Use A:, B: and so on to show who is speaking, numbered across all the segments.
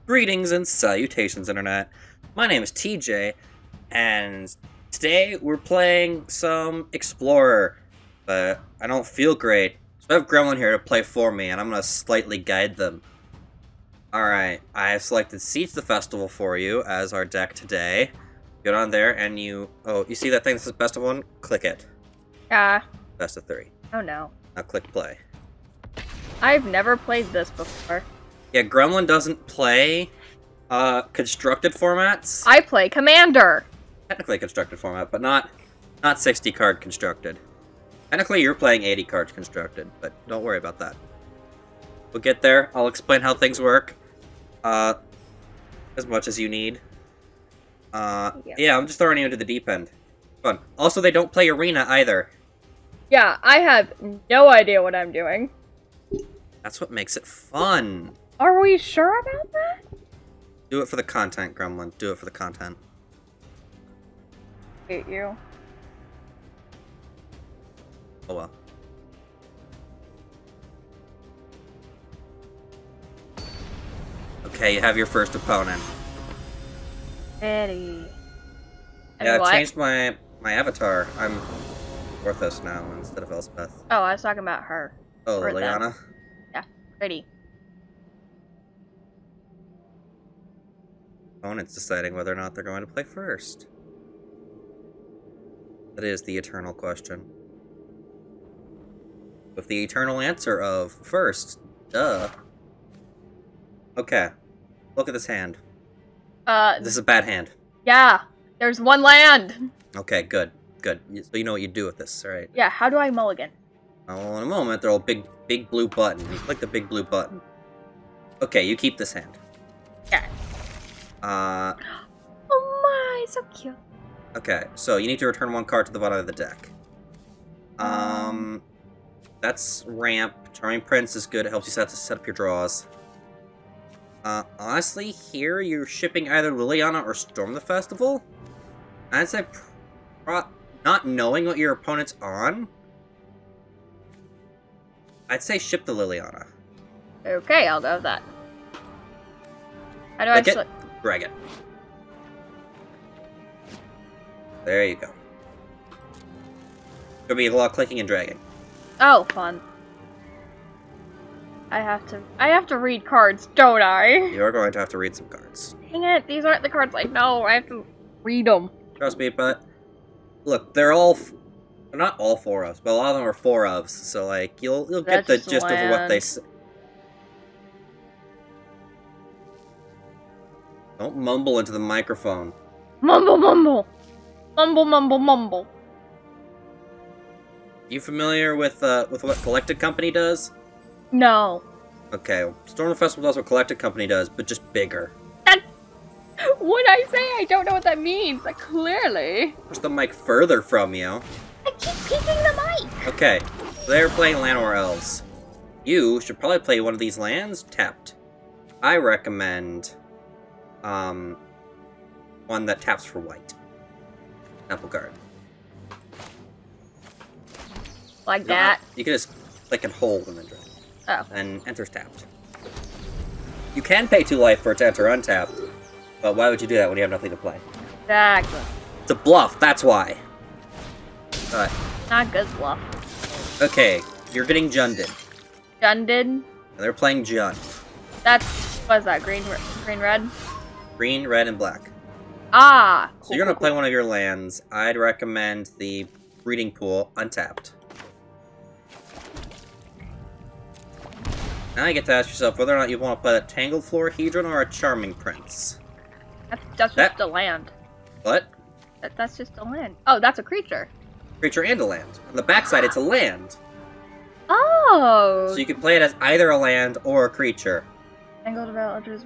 A: Greetings and salutations, Internet. My name is TJ, and today we're playing some Explorer, but I don't feel great. So I have Gremlin here to play for me, and I'm going to slightly guide them. Alright, I have selected Siege the Festival for you as our deck today. Get on there, and you see that thing that says Best of 1? Click it. Best of 3.
B: Oh no.
A: Now click play.
B: I've never played this before.
A: Yeah, Gremlin doesn't play constructed formats.
B: I play Commander.
A: Technically a constructed format, but not 60 card constructed. Technically you're playing 80 cards constructed, but don't worry about that. We'll get there. I'll explain how things work. As much as you need. Yeah, I'm just throwing you into the deep end. Fun. Also, they don't play Arena either.
B: Yeah, I have no idea what I'm doing.
A: That's what makes it fun.
B: Are we sure about that?
A: Do it for the content, Gremlin. Do it for the content.
B: Hate you.
A: Oh well. Okay, you have your first opponent.
B: Ready.
A: Yeah, I changed my avatar. I'm Orthos now instead of Elspeth.
B: Oh, I was talking about her.
A: Oh, Liliana?
B: Yeah, pretty.
A: Opponent's deciding whether or not they're going to play first. That is the eternal question. With the eternal answer of first, duh. Okay, look at this hand. This is a bad hand.
B: Yeah, there's one land.
A: Okay, good, good. So you know what you do with this, right?
B: Yeah, how do I mulligan?
A: Well, in a moment, there'll be big blue button. You click the big blue button. Okay, you keep this hand.
B: Okay. Oh my, so cute.
A: Okay, so you need to return one card to the bottom of the deck. That's Ramp. Charming Prince is good. It helps you set up your draws. Honestly, here you're shipping either Liliana or Storm the Festival. I'd say, not knowing what your opponent's on, I'd say ship the Liliana.
B: Okay, I'll go with that. How do I select?
A: Drag it. There you go. There'll be a lot of clicking and dragging.
B: Oh, fun. I have to read cards, don't I?
A: You're going to have to read some cards.
B: Dang it, these aren't the cards I know. I have to read them.
A: Trust me, but look, they're not all 4-ofs, but a lot of them are 4-ofs, so like you'll get the gist of what they say. Don't mumble into the microphone.
B: Mumble, mumble. Mumble, mumble, mumble.
A: You familiar with what Collected Company does?
B: No.
A: Okay, Storm Festival does what Collected Company does, but just bigger.
B: What I say? I don't know what that means. Like, clearly.
A: Push the mic further from you.
B: I keep peeking the mic.
A: Okay, so they're playing Llanowar Elves. You should probably play one of these lands tapped. I recommend one that taps for white. Apple Guard.
B: Like that?
A: You can just click and hold and then drag.
B: Oh.
A: And enter's tapped. You can pay 2 life for it to enter untapped, but why would you do that when you have nothing to play?
B: Exactly.
A: It's a bluff, that's why.
B: Not good bluff.
A: Okay, you're getting Junded.
B: Junded?
A: And they're playing Jund.
B: That's, what is that, green, red?
A: Green, red, and black.
B: Ah!
A: So you're gonna play one of your lands. I'd recommend the Breeding Pool untapped. Now you get to ask yourself whether or not you want to play a Tangled Floor Hedron or a Charming Prince.
B: That's just a land.
A: What?
B: That's just a land. Oh, that's a creature.
A: Creature and a land. On the backside, it's a land.
B: Oh!
A: So you can play it as either a land or a creature.
B: Tangled Villagers.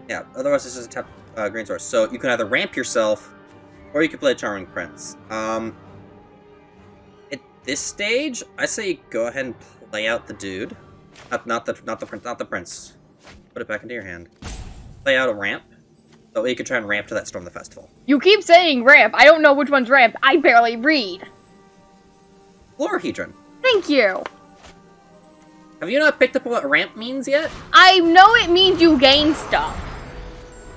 A: Yeah, otherwise it's just a tap green source. So you can either ramp yourself, or you can play a Charming Prince. At this stage, I say you go ahead and play out the dude. Not the prince. Put it back into your hand. Play out a ramp. So you can try and ramp to that Storm the Festival.
B: You keep saying ramp. I don't know which one's ramp. I barely read.
A: Floor Hedron.
B: Thank you.
A: Have you not picked up what ramp means yet?
B: I know it means you gain stuff.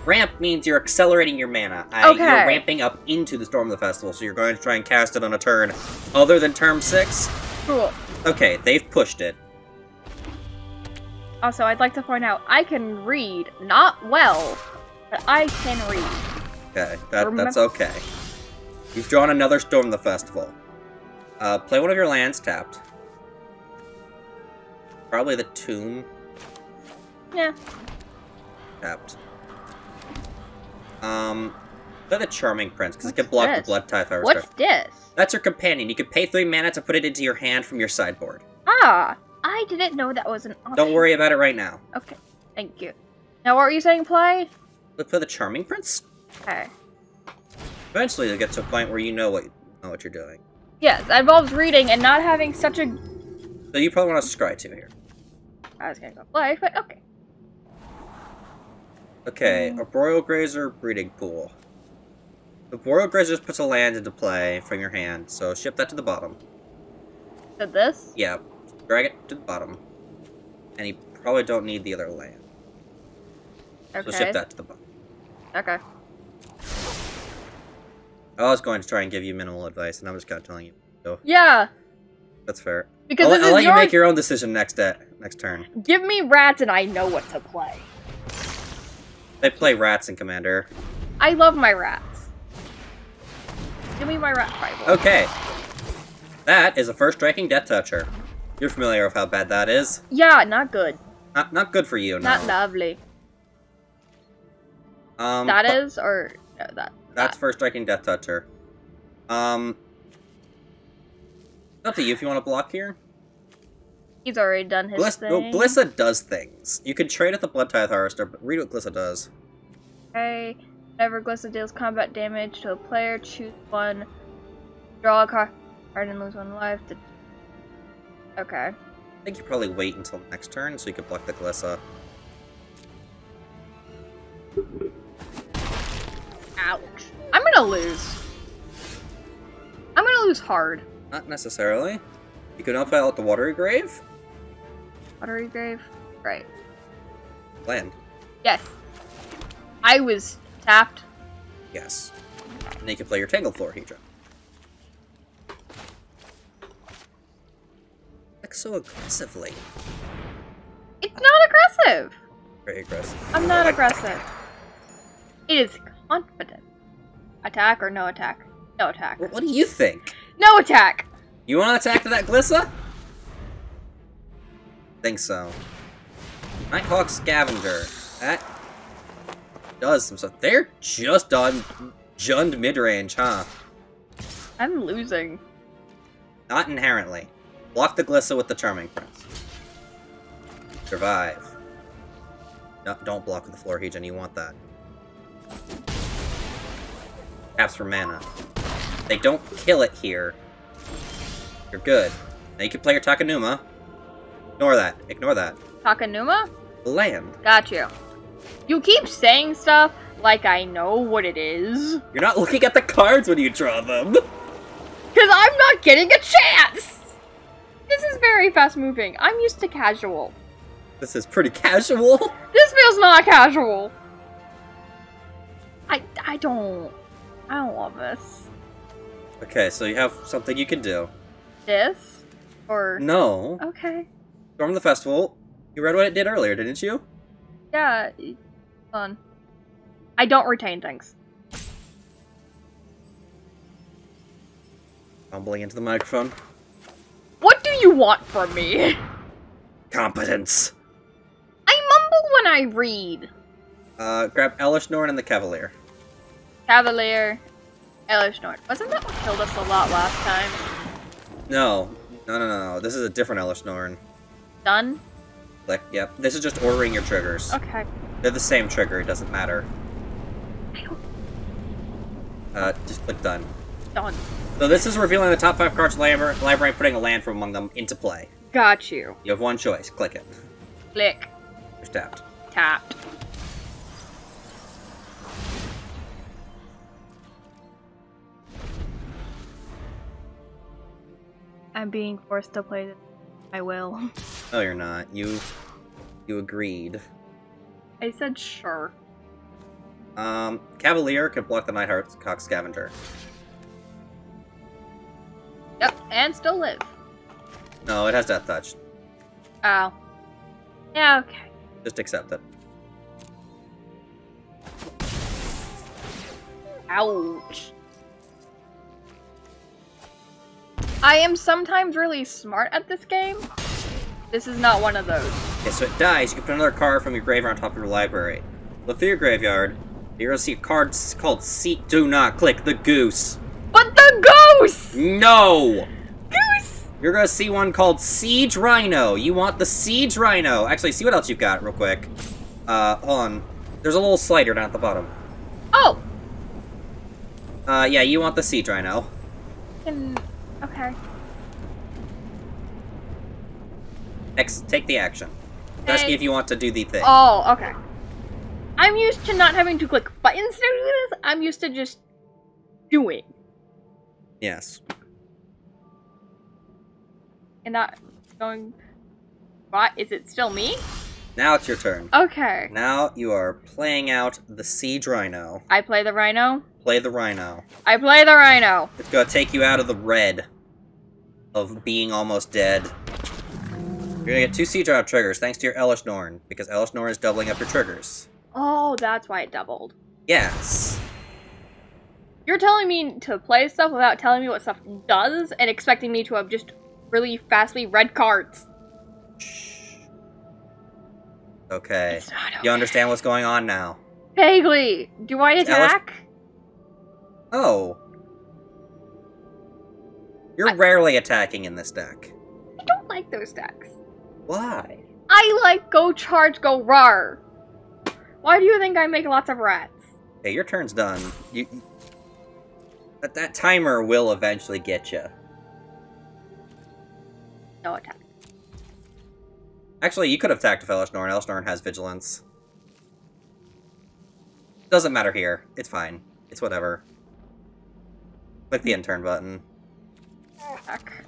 A: Ramp means you're accelerating your mana.
B: Okay.
A: You're ramping up into the Storm of the Festival, so you're going to try and cast it on a turn other than turn 6.
B: Cool.
A: Okay, they've pushed it.
B: Also, I'd like to point out, I can read. Not well, but I can read.
A: Okay, that's okay. You've drawn another Storm of the Festival. Play one of your lands tapped. Probably the Tomb.
B: Yeah.
A: Tapped. Play the Charming Prince, because it can block the Blood Tithe Harvester.
B: What's this?
A: That's your companion. You can pay 3 mana to put it into your hand from your sideboard.
B: Ah, I didn't know that was an option.
A: Don't worry about it right now.
B: Okay, thank you. Now, what were you saying, play?
A: Let's play the Charming Prince.
B: Okay.
A: Eventually, you'll get to a point where you know what you're doing.
B: Yes, it involves reading and not having such a...
A: So you probably want to scry 2 here.
B: I was gonna go play, but okay.
A: Okay, Arboreal Grazer, Breeding Pool. The Arboreal Grazer just puts a land into play from your hand, so ship that to the bottom.
B: So this?
A: Yeah, drag it to the bottom. And you probably don't need the other land.
B: Okay.
A: So ship that to the bottom.
B: Okay.
A: I was going to try and give you minimal advice, and I'm just kind of telling you. So
B: Yeah.
A: that's fair.
B: Because
A: I'll let you make your own decision next turn.
B: Give me rats and I know what to play.
A: They play rats in Commander.
B: I love my rats. Give me my rat rival.
A: Okay. That is a first striking Death Toucher. You're familiar with how bad that is.
B: Yeah, not good.
A: Not good for you, no.
B: Not lovely. That is, or no,
A: That's first striking Death Toucher. Up to you if you want to block here.
B: He's already done his thing.
A: Glissa does things. You can trade at the Blood Tithe Harvester, but read what Glissa does.
B: Okay. Whenever Glissa deals combat damage to a player, choose one. Draw a card and lose 1 life. Okay.
A: I think you probably wait until next turn so you can block the Glissa.
B: Ouch. I'm gonna lose. I'm gonna lose hard.
A: Not necessarily. You can now play out the Watery Grave.
B: Watery Grave? Right.
A: Land.
B: Yes. I was tapped.
A: Yes. And then you can play your Tangled Florahedra. Like so aggressively.
B: It's not aggressive.
A: Very aggressive.
B: I'm not aggressive. It is confident. Attack or no attack? No attack.
A: What do you think?
B: No attack!
A: You want to attack that Glissa? Think so. Nighthawk Scavenger. That does some stuff. They're just on Jund mid-range, huh?
B: I'm losing.
A: Not inherently. Block the Glissa with the Charming Prince. Survive. No, don't block with the Florahedron, you want that. Taps for mana. They don't kill it here. You're good. Now you can play your Takanuma. Ignore that. Ignore that.
B: Takanuma?
A: Land.
B: Got you. You keep saying stuff like I know what it is.
A: You're not looking at the cards when you draw them.
B: Because I'm not getting a chance! This is very fast moving. I'm used to casual.
A: This is pretty casual.
B: This feels not casual. I don't love this.
A: Okay, so you have something you can do.
B: This? Or...
A: No.
B: Okay.
A: Storm the Festival. You read what it did earlier, didn't you?
B: Yeah. Fun. I don't retain things.
A: Mumbling into the microphone.
B: What do you want from me?
A: Competence.
B: I mumble when I read.
A: Grab Elishnorn and the Cavalier.
B: Cavalier. Elishnorn. Wasn't that what killed us a lot last time?
A: No. No. This is a different Elishnorn.
B: Done?
A: Click. Yep. This is just ordering your triggers.
B: Okay.
A: They're the same trigger. It doesn't matter. Just click done.
B: Done.
A: So this is revealing the top 5 cards library and putting a land from among them into play.
B: Got you.
A: You have one choice. Click it.
B: Click.
A: You're tapped.
B: Tapped. I'm being forced to play this. I will.
A: No, you're not. You agreed.
B: I said sure.
A: Cavalier can block the Nighthawk Scavenger.
B: Yep, and still live.
A: No, it has Death Touch.
B: Oh. Yeah, okay.
A: Just accept it.
B: Ouch. I am sometimes really smart at this game. This is not one of those.
A: Okay, so it dies. You can put another card from your graveyard on top of your library. Look through your graveyard. You're gonna see a card called Seek. Do not click the goose.
B: But the goose!
A: No!
B: Goose!
A: You're gonna see one called Siege Rhino. You want the Siege Rhino. Actually, see what else you've got real quick. Hold on. There's a little slider down at the bottom.
B: Oh!
A: Yeah, you want the Siege Rhino.
B: Okay.
A: Take the action. Ask if you want to do the thing.
B: Oh, okay. I'm used to not having to click buttons to do this. I'm used to just doing.
A: Yes.
B: And not going... What? Is it still me?
A: Now it's your turn.
B: Okay.
A: Now you are playing out the Siege Rhino.
B: I play the Rhino.
A: Play the Rhino.
B: I play the Rhino.
A: It's gonna take you out of the red of being almost dead. You're gonna get 2 Siege Rhino triggers thanks to your Elish Norn, because Elish Norn is doubling up your triggers.
B: Oh, that's why it doubled.
A: Yes.
B: You're telling me to play stuff without telling me what stuff does, and expecting me to have just really fastly read cards.
A: Shh. Okay.
B: It's not okay.
A: You understand what's going on now?
B: Vaguely. Do I attack?
A: Oh. You're rarely attacking in this deck.
B: I don't like those decks.
A: Why?
B: I like go charge, go rar. Why do you think I make lots of rats?
A: Okay, your turn's done. That timer will eventually get you.
B: No attack.
A: Actually, you could have attacked with Elish Norn. Elish Norn has vigilance. Doesn't matter here. It's fine. It's whatever. Click the end turn button.
B: Attack.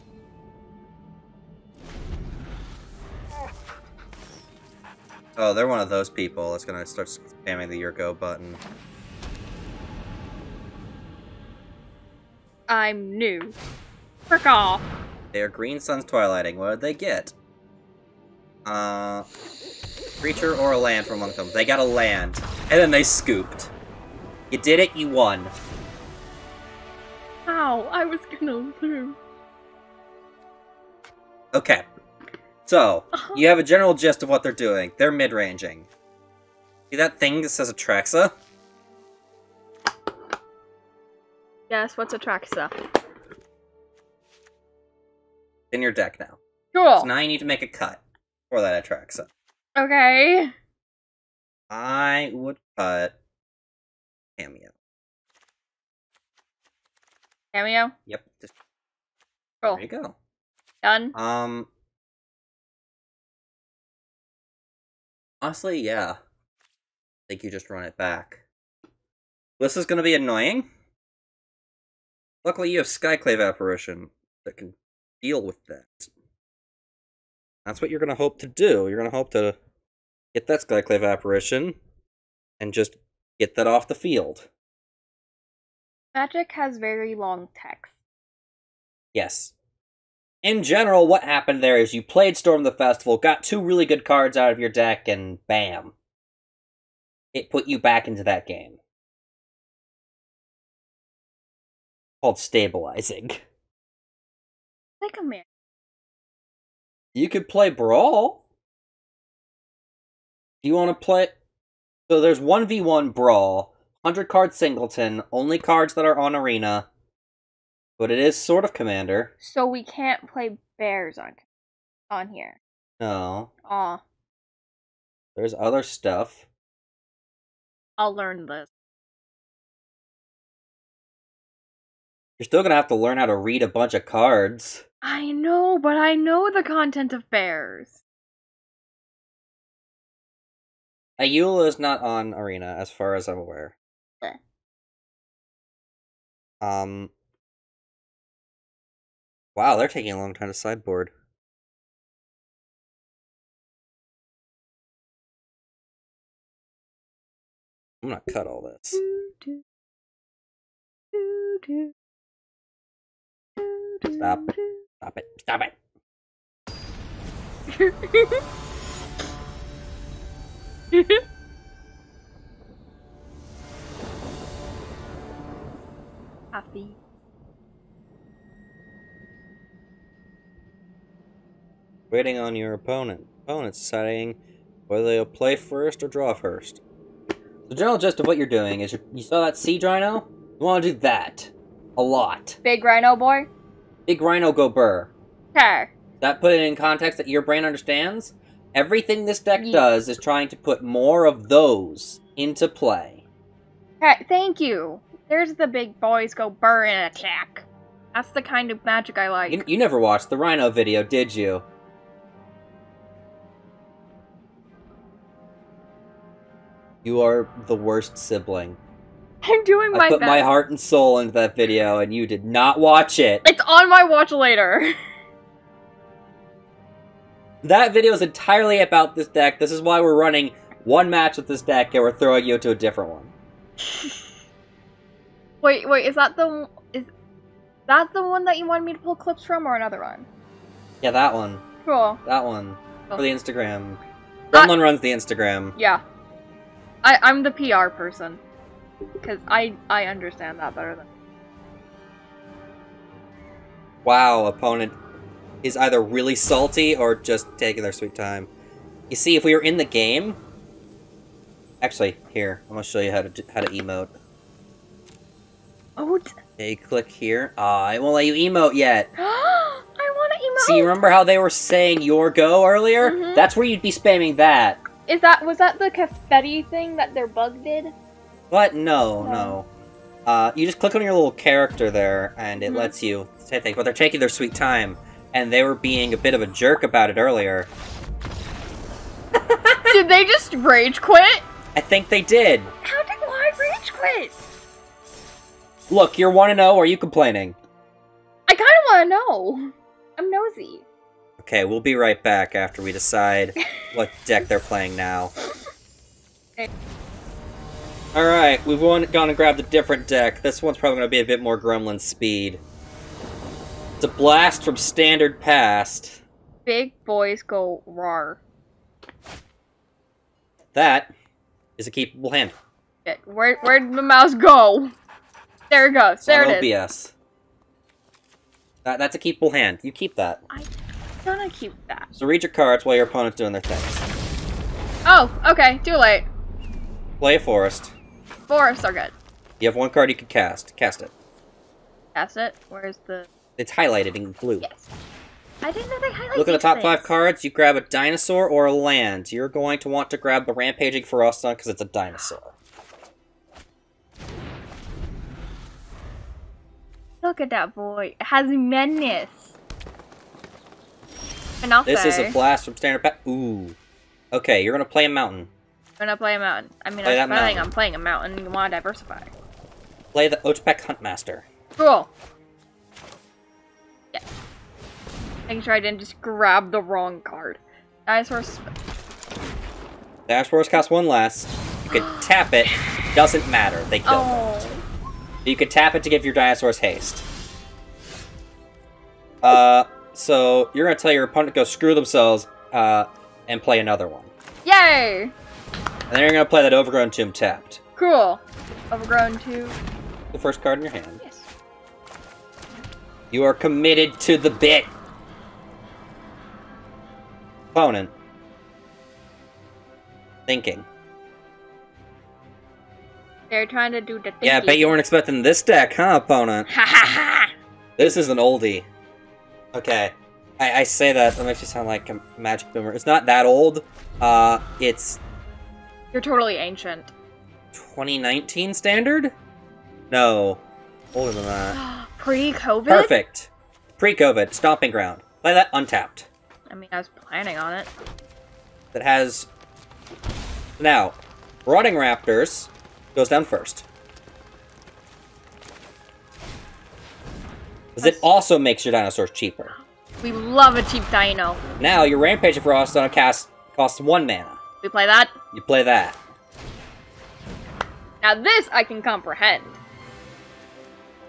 A: Oh, they're one of those people that's gonna start spamming the Your Go button.
B: I'm new. Frick off.
A: They are Green Sun's Twilighting. What did they get? Creature or a land from among them. They got a land. And then they scooped. You did it, you won.
B: Ow, I was gonna lose.
A: Okay. So, you have a general gist of what they're doing. They're mid-ranging. See that thing that says Atraxa?
B: Yes, what's Atraxa?
A: In your deck now.
B: Cool.
A: So now you need to make a cut for that Atraxa.
B: Okay.
A: I would cut Cameo.
B: Cameo?
A: Yep. Just
B: Cool.
A: there you go.
B: Done?
A: Honestly, yeah. I think you just run it back. This is gonna be annoying. Luckily, you have Skyclave Apparition that can deal with that. That's what you're gonna hope to do. You're gonna hope to get that Skyclave Apparition and just get that off the field.
B: Magic has very long text.
A: Yes. In general, what happened there is you played Storm the Festival, got 2 really good cards out of your deck, and bam. It put you back into that game. Called stabilizing.
B: Like a man.
A: You could play Brawl. Do you want to play... So there's 1v1 Brawl, 100 card Singleton, only cards that are on Arena, but it is sort of Commander.
B: So we can't play bears on here.
A: No.
B: Aw.
A: There's other stuff.
B: I'll learn this.
A: You're still gonna have to learn how to read a bunch of cards.
B: I know, but I know the content of bears.
A: Ayula is not on Arena, as far as I'm aware.
B: Bleh.
A: Wow, they're taking a long time to sideboard. I'm gonna cut all this. Stop it. Stop it. Stop it.
B: Happy.
A: Waiting on your opponent. Opponent's deciding whether they'll play first or draw first. The general gist of what you're doing is you saw that siege rhino? You want to do that. A lot.
B: Big rhino boy?
A: Big rhino go burr.
B: Okay.
A: That put it in context that your brain understands? Everything this deck does is trying to put more of those into play.
B: Okay, thank you. There's the big boys go burr and attack. That's the kind of magic I like.
A: You never watched the rhino video, did you? You are the worst sibling.
B: I'm doing my best.
A: I put my heart and soul into that video, and you did not watch it.
B: It's on my watch later.
A: That video is entirely about this deck. This is why we're running one match with this deck, and we're throwing you into a different one.
B: Wait, is that the one that you wanted me to pull clips from, or another one?
A: Yeah, that one.
B: Cool.
A: That one.
B: Cool.
A: For the Instagram. Rollin runs the Instagram.
B: Yeah. I'm the PR person. Because I understand that better than...
A: Wow, opponent is either really salty or just taking their sweet time. You see, if we were in the game... Actually, here, I'm going to show you how to emote.
B: Oh,
A: Okay, click here. I won't let you emote yet.
B: I want to emote!
A: See, remember how they were saying your go earlier?
B: Mm-hmm.
A: That's where you'd be spamming that.
B: Was that the confetti thing that their bug did?
A: What? No. You just click on your little character there, and it lets you say things, but they're taking their sweet time, and they were being a bit of a jerk about it earlier.
B: Did they just rage quit?
A: I think they did.
B: How did I rage quit?
A: Look, you're 1-0, are you complaining?
B: I kind of want to know. I'm nosy.
A: Okay, we'll be right back after we decide what deck they're playing now.
B: Okay.
A: Alright, we've gone and grabbed a different deck. This one's probably going to be a bit more Gremlin speed. It's a blast from Standard Past.
B: Big boys go rawr.
A: That is a keepable hand.
B: Shit, where'd the mouse go? There it goes. There it is.
A: OBS. That's a keepable hand. You keep that.
B: I'm gonna keep that.
A: So read your cards while your opponent's doing their things.
B: Oh, okay. Too late.
A: Play a forest.
B: Forests are good.
A: You have one card you can cast. Cast it.
B: Cast it? Where's the...
A: It's highlighted in blue.
B: Yes. I didn't know they highlighted
A: Look at the top
B: things.
A: 5 cards. You grab a dinosaur or a land. You're going to want to grab the Rampaging Ferocodon because it's a dinosaur.
B: Look at that boy. It has menace. And I'll
A: This
B: say,
A: is a blast from Standard Past. Ooh. Okay, you're going to play a mountain.
B: I'm gonna play a mountain. I mean,
A: Play
B: I'm
A: that
B: playing,
A: mountain.
B: I'm playing a mountain. You want to diversify.
A: Play the Otepec Huntmaster.
B: Cool. Yeah. Making sure I didn't just grab the wrong card. Dinosaurs.
A: Dinosaurs cost 1 less. You can tap it. Doesn't matter. They kill
B: Oh.
A: it. You can tap it to give your dinosaurs haste. So you're gonna tell your opponent to go screw themselves, and play another one.
B: Yay!
A: And then you're gonna play that Overgrown Tomb tapped.
B: Cool. Overgrown 2.
A: The first card in your hand.
B: Yes.
A: You are committed to the bit. Opponent. Thinking.
B: They're trying to do the thing.
A: Yeah, I bet you weren't expecting this deck, huh, opponent?
B: Ha ha ha!
A: This is an oldie. Okay. I say that makes you sound like a magic boomer. It's not that old. It's
B: You're totally ancient.
A: 2019 standard? No. Older than that.
B: Pre-COVID?
A: Perfect. Pre-COVID. Stomping Ground. Play that untapped.
B: I mean, I was planning on it.
A: That has... Now, Rotting Raptors goes down first. Because it also makes your dinosaurs cheaper.
B: We love a cheap dino.
A: Now, your Rampaging Ferocodon costs 1 mana.
B: We play that?
A: You play that.
B: Now this I can comprehend.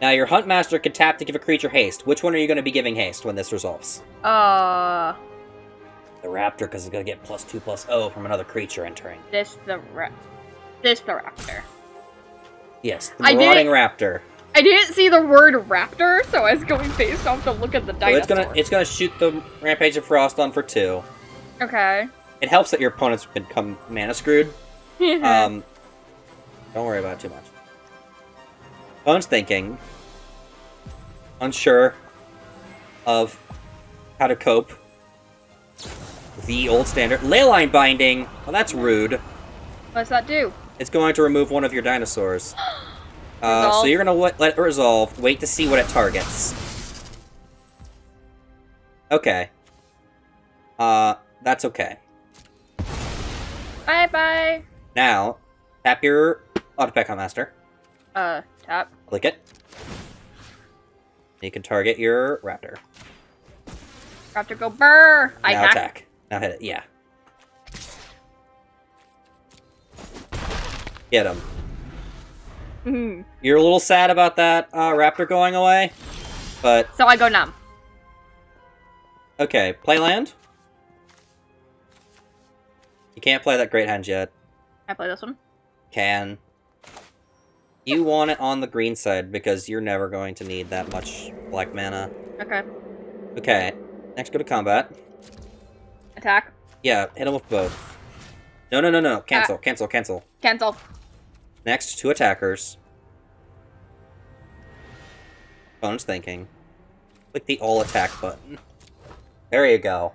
A: Now, your Hunt Master can tap to give a creature haste. Which one are you going to be giving haste when this resolves?
B: The
A: Raptor, because it's going to get +2/+0 from another creature entering.
B: This the raptor.
A: Yes, the Marauding Raptor.
B: I didn't see the word raptor, so I was going based off to look at the dinosaur.
A: So it's gonna shoot the Rampage of Frost on for 2.
B: Okay.
A: It helps that your opponent's become mana screwed. Don't worry about it too much. Opponent's thinking, unsure of how to cope. The old standard Leyline Binding. Well, that's rude.
B: What does that do?
A: It's going to remove one of your dinosaurs. So you're gonna let it resolve. Wait to see what it targets. Okay. That's okay.
B: Bye-bye.
A: Now, tap your Autopet Master.
B: Tap.
A: Click it. You can target your Raptor.
B: Raptor go burr!
A: Now attack. Now hit it, yeah. Get him. You're a little sad about that Raptor going away, but...
B: So I go numb.
A: Okay, play land. You can't play that Great Henge yet.
B: Can I play this one?
A: Can. You want it on the green side, because you're never going to need that much black mana.
B: Okay.
A: Okay, next go to combat.
B: Attack.
A: Yeah, hit him with both. No. Cancel.
B: Cancel.
A: Next, 2 attackers. Opponent's thinking. Click the all attack button. There you go.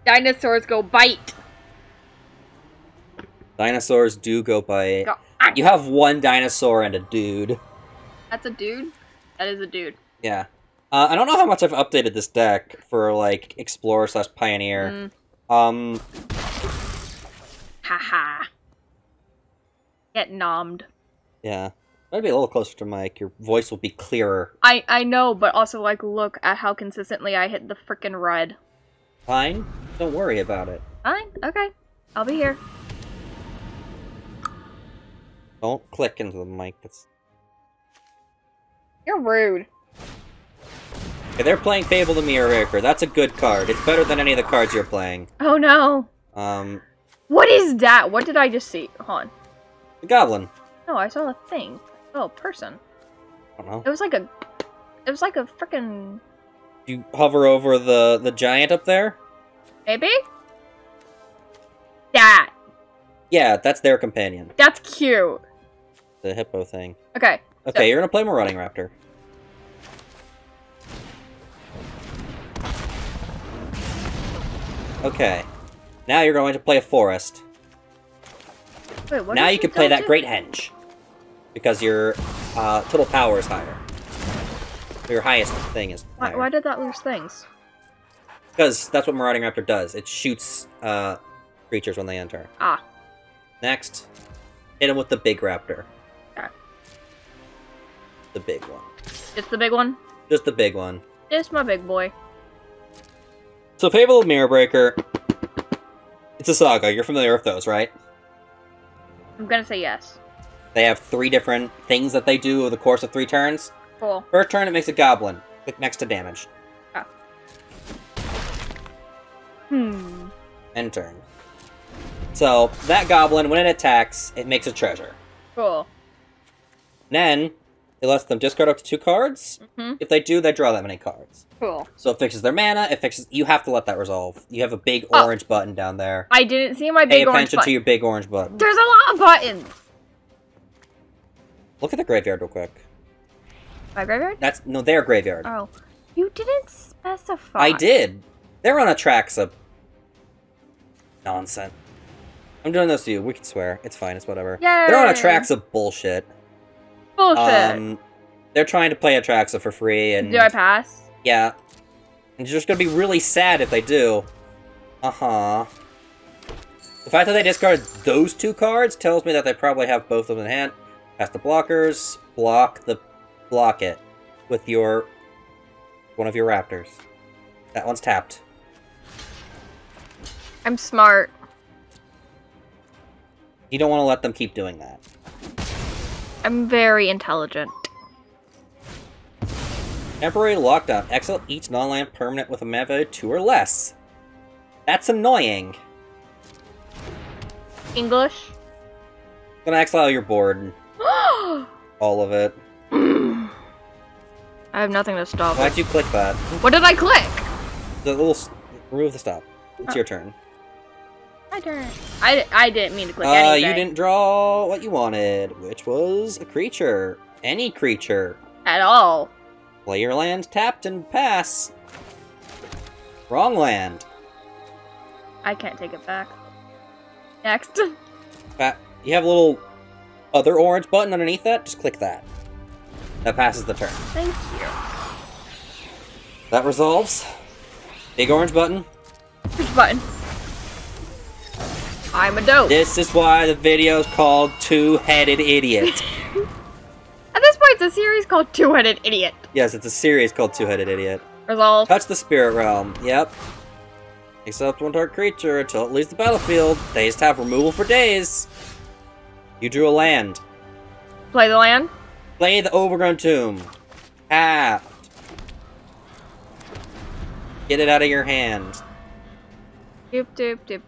B: Dinosaurs go bite.
A: Dinosaurs do go bite.
B: Go.
A: You have 1 dinosaur and a dude.
B: That's a dude? That is a dude.
A: Yeah. I don't know how much I've updated this deck for, like, Explorer/Pioneer.
B: Haha. Get nommed.
A: Yeah. Gotta be a little closer to Mike. Your voice will be clearer.
B: I know, but also, like, look at how consistently I hit the frickin' red.
A: Fine. Don't worry about it.
B: Fine. Okay. I'll be here.
A: Don't click into the mic. That's...
B: You're rude.
A: Okay, they're playing Fable the Mirror Breaker. That's a good card. It's better than any of the cards you're playing.
B: Oh, no. What is that? What did I just see? Hold on.
A: The Goblin.
B: No, I saw a thing. Oh, a person.
A: I don't know.
B: It was like a frickin'...
A: You hover over the giant up there?
B: Maybe? That.
A: Yeah, that's their companion.
B: That's cute.
A: The hippo thing.
B: Okay.
A: Okay, you're gonna play Marauding Raptor. Okay. Now you're going to play a forest.
B: Wait, what?
A: Now you can play that Great Henge. Because your total power is higher. Your highest thing is higher.
B: Why did that lose things?
A: Because that's what Marauding Raptor does. It shoots creatures when they enter.
B: Ah.
A: Next, hit him with the big raptor.
B: Okay.
A: The big one.
B: Just the big one?
A: Just the big one.
B: Just my big boy.
A: So Fable of Mirror Breaker, it's a saga. You're familiar with those, right?
B: I'm gonna say yes.
A: They have 3 different things that they do over the course of 3 turns.
B: Cool.
A: First turn, it makes a goblin. Click next to damage.
B: Oh.
A: End turn. So, that goblin, when it attacks, it makes a treasure.
B: Cool.
A: Then, it lets them discard up to 2 cards. If they do, they draw that many cards.
B: Cool.
A: So it fixes their mana, it fixes... You have to let that resolve. You have a big orange button down there.
B: I didn't see my big orange button.
A: Pay attention to your big orange button.
B: There's a lot of buttons!
A: Look at the graveyard real quick.
B: My graveyard?
A: That's... No, their graveyard.
B: Oh. You didn't specify.
A: I did. They're on a Traxa. Nonsense. I'm doing this to you. We can swear. It's fine. It's whatever.
B: Yay!
A: They're on a Traxa bullshit.
B: Bullshit.
A: They're trying to play a Traxa for free, and...
B: Do I pass?
A: Yeah. And you're just gonna be really sad if they do. Uh-huh. The fact that they discarded those 2 cards tells me that they probably have both of them in hand. Pass the blockers, block it with one of your raptors. That one's tapped.
B: I'm smart.
A: You don't want to let them keep doing that.
B: I'm very intelligent.
A: Temporary lockdown. Exile each non-land permanent with a mana value 2 or less. That's annoying.
B: English?
A: Gonna exile your board. All of it.
B: I have nothing to stop it.
A: Why'd you click that?
B: What did I click?
A: The little... Remove the stop. It's your turn.
B: My turn. I didn't mean to click anything.
A: You didn't draw what you wanted, which was a creature. Any creature.
B: At all.
A: Play your land tapped and pass. Wrong land.
B: I can't take it back. Next.
A: You have a little other orange button underneath that. Just click that. That passes the turn.
B: Thank you.
A: That resolves. Big orange button.
B: Which button? I'm a dope.
A: This is why the video's called Two-Headed Idiot.
B: At this point, it's a series called Two-Headed Idiot.
A: Yes, it's a series called Two-Headed Idiot.
B: Resolve.
A: Touch the spirit realm. Yep. Except one target creature until it leaves the battlefield. Days tap removal for days. You drew a land.
B: Play the land.
A: Play the Overgrown Tomb. Tapped. Get it out of your hand.
B: Doop doop doop.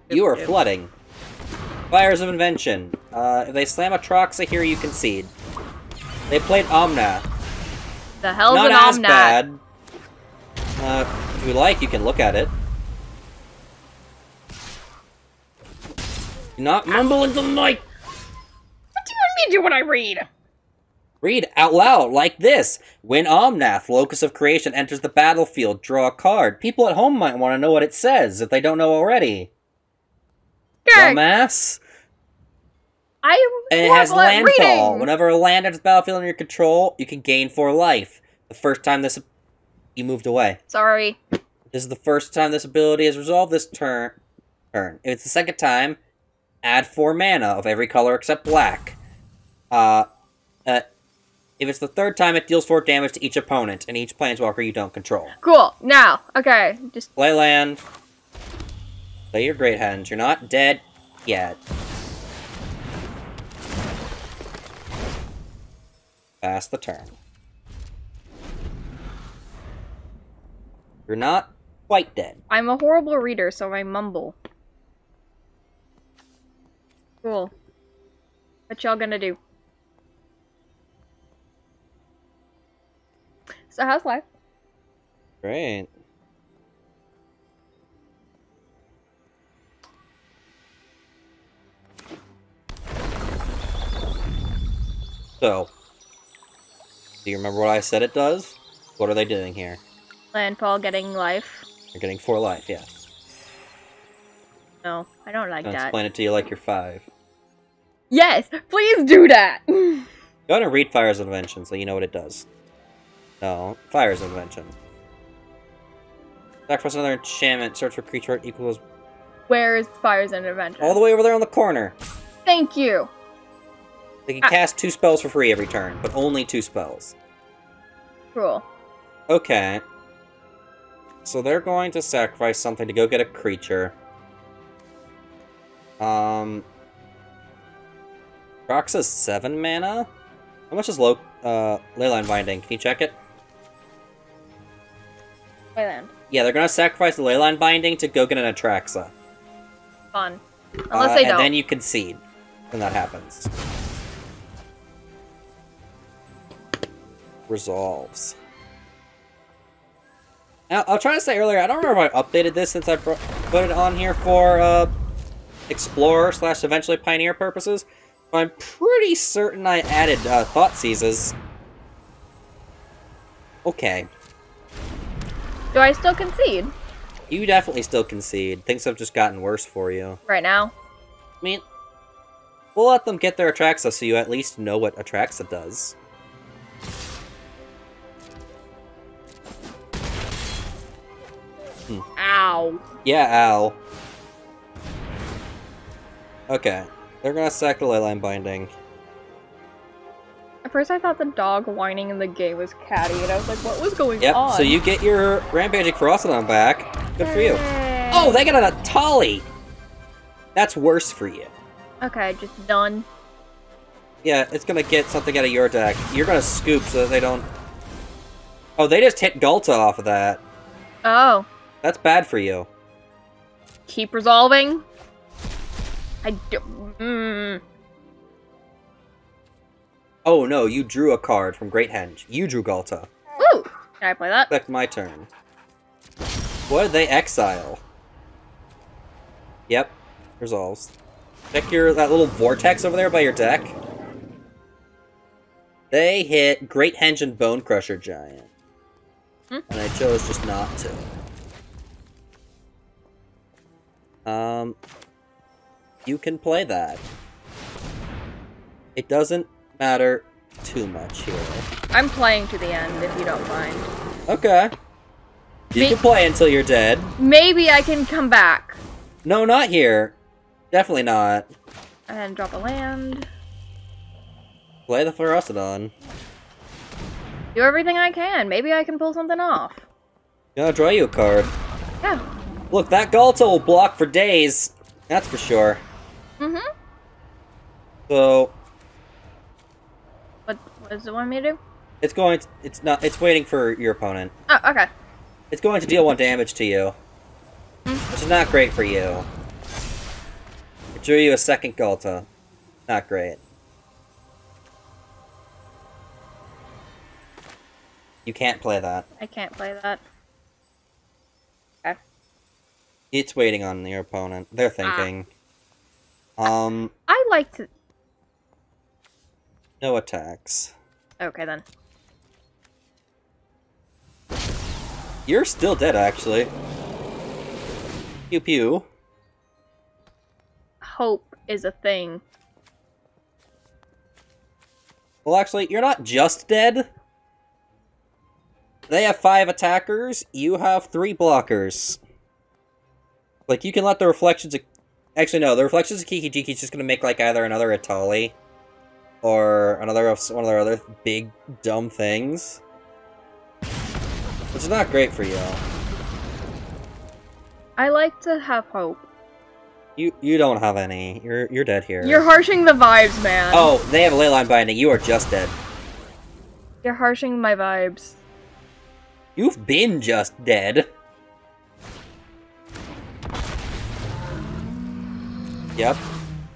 A: You are flooding. Fires of Invention. If they slam a Troxa here, you concede. They played Omnath.
B: The hell's
A: Not
B: an
A: as
B: Omnath?
A: bad. If you like, you can look at it. You're not mumbling the mic.
B: What do you want me to do when I read?
A: Read out loud, like this. When Omnath, Locus of Creation, enters the battlefield, draw a card. People at home might want to know what it says, if they don't know already. Dumbass. And it has landfall.
B: Reading.
A: Whenever a land enters the battlefield under your control, you can gain 4 life. The first time this... You moved away.
B: Sorry.
A: This is the first time this ability is resolved this turn. If it's the second time, add 4 mana of every color except black. If it's the third time, it deals 4 damage to each opponent and each planeswalker you don't control.
B: Cool. Now, okay, just
A: Play land. Play your Great Henge. You're not dead yet. Pass the turn. You're not quite dead.
B: I'm a horrible reader, so I mumble. Cool. What y'all gonna do? So how's life?
A: Great. So, do you remember what I said it does? What are they doing here?
B: Landfall getting life.
A: You're getting 4 life, yes.
B: No, I don't like
A: I'll
B: that.
A: explain it to you like you're 5.
B: Yes, please do that.
A: Go ahead and read Fire's Invention so you know what it does. No, Fire's Invention. Sacrifice another enchantment, search for creature art equals...
B: Where is Fire's Intervention?
A: All the way over there on the corner.
B: Thank you.
A: They can cast 2 spells for free every turn, but only 2 spells.
B: Cool.
A: Okay. So they're going to sacrifice something to go get a creature. Roxa's 7 mana? How much is Leyline Binding? Can you check it?
B: Wayland.
A: Yeah, they're gonna sacrifice the Leyline Binding to go get an Atraxa.
B: Fun. Unless they don't.
A: And then you concede when that happens. Resolves. Now, I was trying to say earlier, I don't remember if I updated this since I put it on here for Explorer / eventually Pioneer purposes. But I'm pretty certain I added Thoughtseizes. Okay.
B: Do I still concede?
A: You definitely still concede. Things have just gotten worse for you.
B: Right now?
A: I mean, we'll let them get their Atraxa so you at least know what Atraxa does.
B: Ow.
A: Yeah, ow. Okay. They're gonna sack the Leyline Binding.
B: At first I thought the dog whining in the game was catty, and I was like, what was going
A: Yep,
B: on?
A: so you get your Rampaging Ferocity back. Good for you.
B: Yay.
A: Oh, they got a Tolly! That's worse for you.
B: Okay, just done.
A: Yeah, it's gonna get something out of your deck. You're gonna scoop so that they don't... Oh, they just hit Gulta off of that.
B: Oh.
A: That's bad for you.
B: Keep resolving.
A: Oh no, you drew a card from Great Henge. You drew Gulta.
B: Ooh! Can I play that?
A: Expect my turn. What did they exile? Yep. Resolves. Check that little vortex over there by your deck. They hit Great Henge and Bone Crusher Giant. And I chose just not to. You can play that. It doesn't matter too much here.
B: I'm playing to the end, if you don't mind.
A: Okay. You can play until you're dead.
B: Maybe I can come back.
A: No, not here. Definitely not.
B: And drop a land.
A: Play the Ferocidon.
B: Do everything I can. Maybe I can pull something off.
A: Gonna draw you a card.
B: Yeah.
A: Look, that Gulta will block for days. That's for sure.
B: Mm-hmm.
A: So...
B: What does it want me to do?
A: It's going to... It's waiting for your opponent.
B: Oh, okay.
A: It's going to deal 1 damage to you. Which is not great for you. It drew you a second Gulta. Not great. You can't play that.
B: I can't play that. Okay.
A: It's waiting on your opponent. They're thinking.
B: I like to...
A: No attacks.
B: Okay, then.
A: You're still dead, actually. Pew pew.
B: Hope is a thing.
A: Well, actually, you're not just dead. They have 5 attackers, you have 3 blockers. Like, you can let the reflections... Actually, no, the reflections of Kiki Jiki's just gonna make, like, either another Atali, or another of one of their other big, dumb things. Which is not great for you.
B: I like to have hope.
A: You don't have any. You're dead here.
B: You're harshing the vibes, man.
A: Oh, they have a Leyline Binding. You are just dead.
B: You're harshing my vibes.
A: You've been just dead. Yep.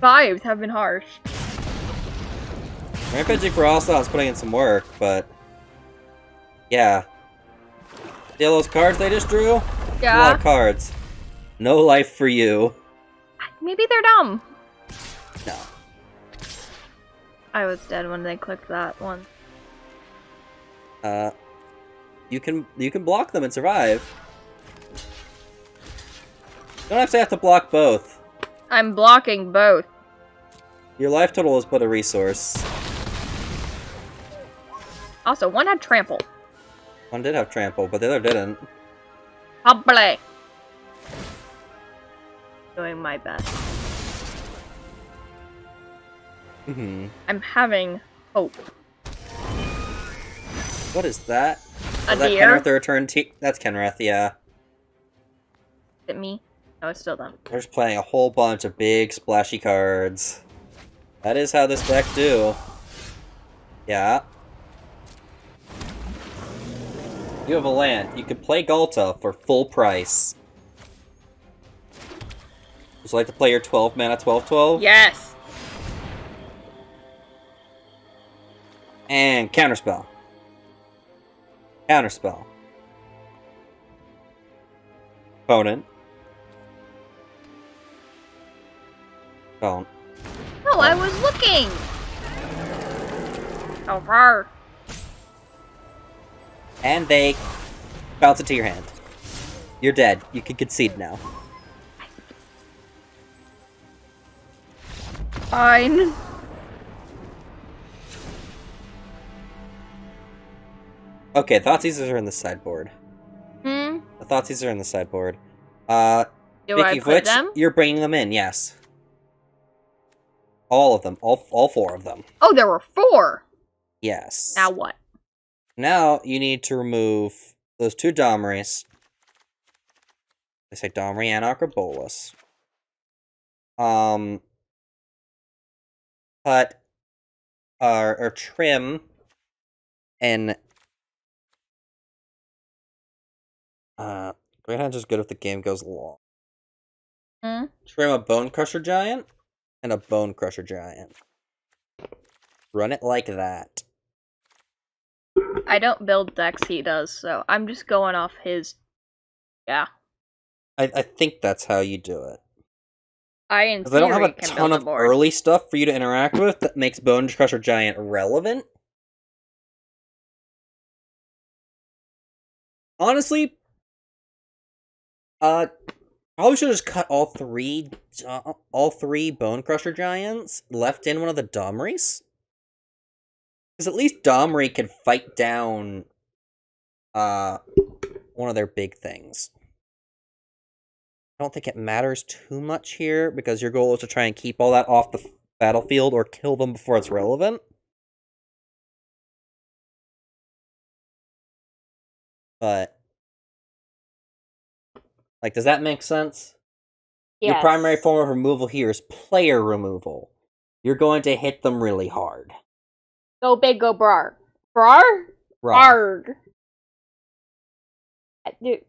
B: Vibes have been harsh.
A: Rampaging for Alston's putting in some work, but... Yeah. See all those cards they just drew?
B: Yeah.
A: A lot of cards. No life for you.
B: Maybe they're dumb.
A: No.
B: I was dead when they clicked that one.
A: You can block them and survive. You don't actually have to block both.
B: I'm blocking both.
A: Your life total is but a resource.
B: Also, one had trample.
A: One did have trample, but the other didn't.
B: Hobble. Doing my best. I'm having hope.
A: What is that?
B: A
A: Is that
B: deer?
A: Kenrith the Return That's Kenrith, yeah.
B: Is it me? No, it's still them.
A: They're just playing a whole bunch of big, splashy cards. That is how this deck do. Yeah. You have a land. You can play Gulta for full price. Would you like to play your 12 mana 12/12?
B: Yes!
A: And Counterspell. Counterspell. Opponent. Don't.
B: No, I was looking! So far.
A: And they bounce it to your hand. You're dead. You can concede now.
B: Fine.
A: Okay, Thoughtseizers are in the sideboard.
B: Hmm?
A: The Thoughtseizers are in the sideboard.
B: Do I
A: Speaking of
B: put
A: which,
B: them?
A: you're bringing them in, yes. All of them. All 4 of them.
B: Oh, there were 4!
A: Yes.
B: Now what?
A: Now you need to remove those 2 Domries. I say Domri and Acrobolus. Put or trim and Greyhound's just good if the game goes long. Trim a Bone Crusher Giant and a Bone Crusher Giant. Run it like that.
B: I don't build decks, he does, so I'm just going off his... Yeah.
A: I think that's how you do it.
B: Because
A: I don't have a ton of early stuff for you to interact with that makes Bone Crusher Giant relevant. Honestly, probably should have just cut all three Bone Crusher Giants, left in one of the Domries. Because at least Domri can fight down one of their big things. I don't think it matters too much here, because your goal is to try and keep all that off the battlefield or kill them before it's relevant. But, like, does that make sense? Yes. Your primary form of removal here is player removal. You're going to hit them really hard.
B: Go big, go brar. Brar? Bard. Dude.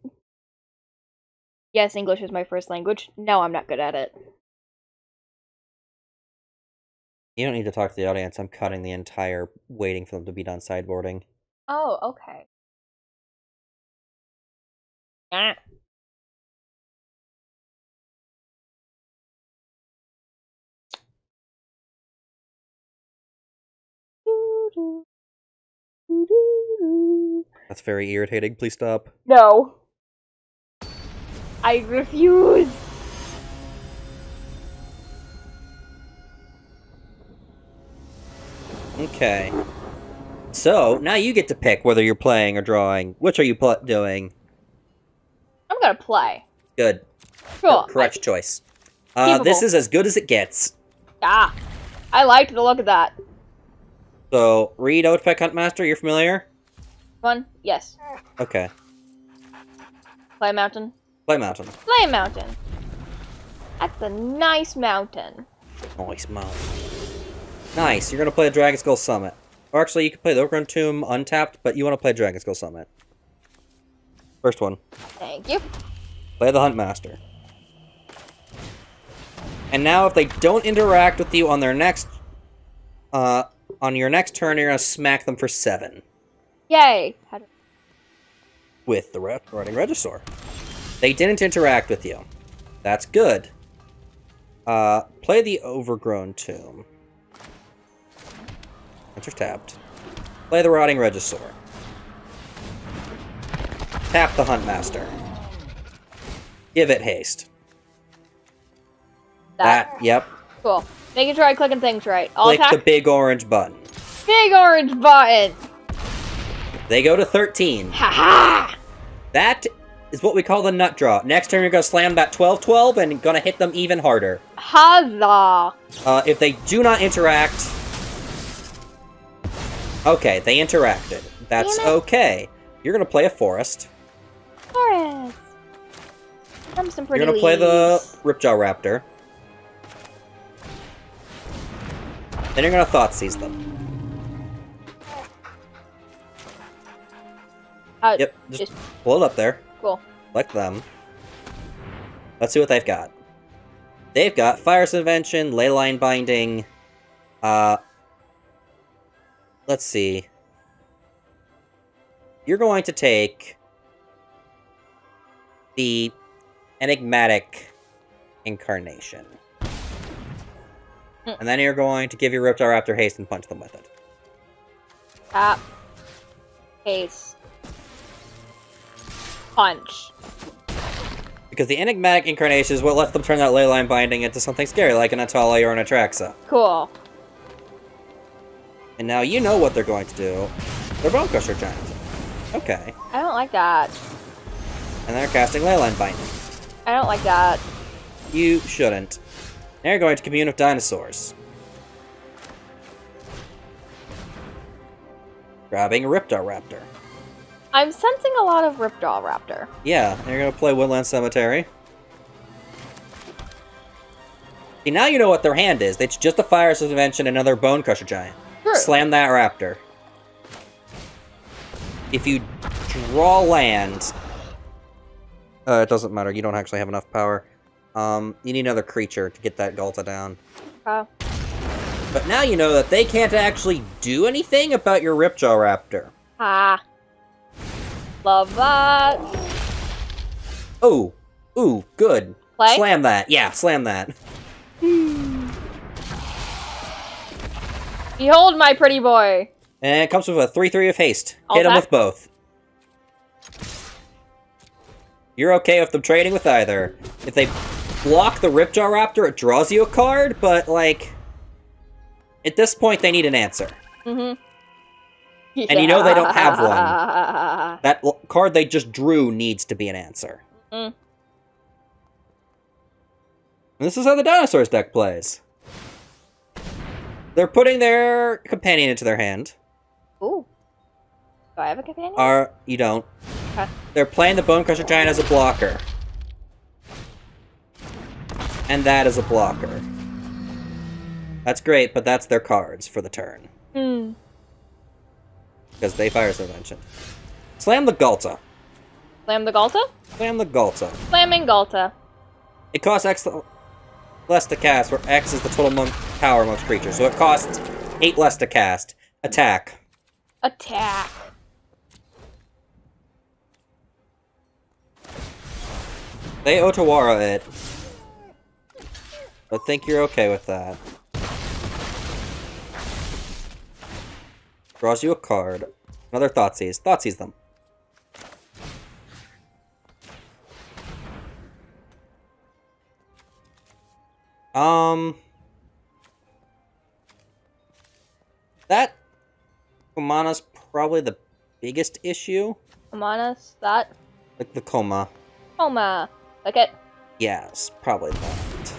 B: Yes, English is my first language. No, I'm not good at it.
A: You don't need to talk to the audience. I'm cutting the entire waiting for them to be done sideboarding.
B: Oh, okay. Ah.
A: That's very irritating. Please stop.
B: No. I refuse.
A: Okay. So, now you get to pick whether you're playing or drawing. Which are you doing?
B: I'm gonna play.
A: Good.
B: Cool.
A: Correct choice. This is as good as it gets.
B: Ah. I liked the look of that.
A: So, read Outback Huntmaster, you're familiar?
B: One? Yes.
A: Okay.
B: Play mountain?
A: Play mountain.
B: Play mountain. That's a nice mountain.
A: Nice mountain. Nice, you're gonna play a Dragon Skull Summit. Or actually, you can play the Overgrown Tomb untapped, but you want to play Dragon Skull Summit. First one.
B: Thank you.
A: Play the Huntmaster. And now, if they don't interact with you on their next... on your next turn, you're gonna smack them for 7.
B: Yay!
A: With the Riding Regisaur. They didn't interact with you. That's good. Play the Overgrown Tomb. Enter tapped. Play the Rotting Regisaur. Tap the Huntmaster. Give it haste. Yep.
B: Cool. Making sure I clicking things right.
A: Click the big orange button.
B: Big orange button!
A: They go to 13.
B: Ha-ha!
A: That is what we call the nut draw. Next turn, you're going to slam that 12-12 and going to hit them even harder.
B: Huzzah!
A: If they do not interact... Okay, they interacted. That's okay. You're going to play a forest.
B: Forest! Some pretty
A: You're going to play the Ripjaw Raptor. Then you're going to Thoughtseize them. Yep, just pull it up there.
B: Cool.
A: Select them. Let's see what they've got. They've got Fire Subvention, Leyline Binding, let's see. You're going to take the Enigmatic Incarnation. And then you're going to give your Ripjaw Raptor haste and punch them with it.
B: Tap. Haste. Punch.
A: Because the Enigmatic Incarnation is what lets them turn that Leyline Binding into something scary, like an Atali or an Atraxa.
B: Cool.
A: And now you know what they're going to do. They're Bone Crusher Giants. Okay.
B: I don't like that.
A: And they're casting Leyline Binding.
B: I don't like that.
A: You shouldn't. They're going to Commune of Dinosaurs. Grabbing Ripjaw Raptor.
B: I'm sensing a lot of Ripjaw Raptor.
A: Yeah, and you're going to play Woodland Cemetery. See, now you know what their hand is. It's just a Fire Subvention and another Bone Crusher Giant.
B: True. Sure.
A: Slam that raptor. If you draw land... it doesn't matter. You don't actually have enough power. You need another creature to get that Galta down.
B: Oh.
A: But now you know that they can't actually do anything about your Ripjaw Raptor.
B: Ah. Love that.
A: Oh. Ooh, good.
B: Play?
A: Slam that. Yeah, slam that.
B: Behold my pretty boy.
A: And it comes with a 3/3 of haste.
B: I'll
A: Hit him
B: attack.
A: with both. You're okay with them trading with either. If they block the Ripjaw Raptor, it draws you a card, but, like... At this point, they need an answer.
B: Mm-hmm. Yeah.
A: And you know they don't have one. That card they just drew needs to be an answer.
B: Mm.
A: And this is how the Dinosaurs deck plays. They're putting their companion into their hand.
B: Ooh. Do I have a companion?
A: You don't.
B: Okay.
A: They're playing the Bone Crusher Giant as a blocker. And that is a blocker. That's great, but that's their cards for the turn.
B: Hmm.
A: Because they Fire Dimension. Slam the Galta.
B: Slam the Galta?
A: Slam the Galta.
B: Slamming Galta.
A: It costs X less to cast, where X is the total power amongst creatures. So it costs 8 less to cast. Attack.
B: Attack.
A: They Otawara it. But think you're okay with that. Draws you a card. Another Thoughtseize. Thoughtseize them. That Kumana's probably the biggest issue.
B: Amanas, that.
A: Like the Coma.
B: Coma. Like it.
A: Yes, probably that.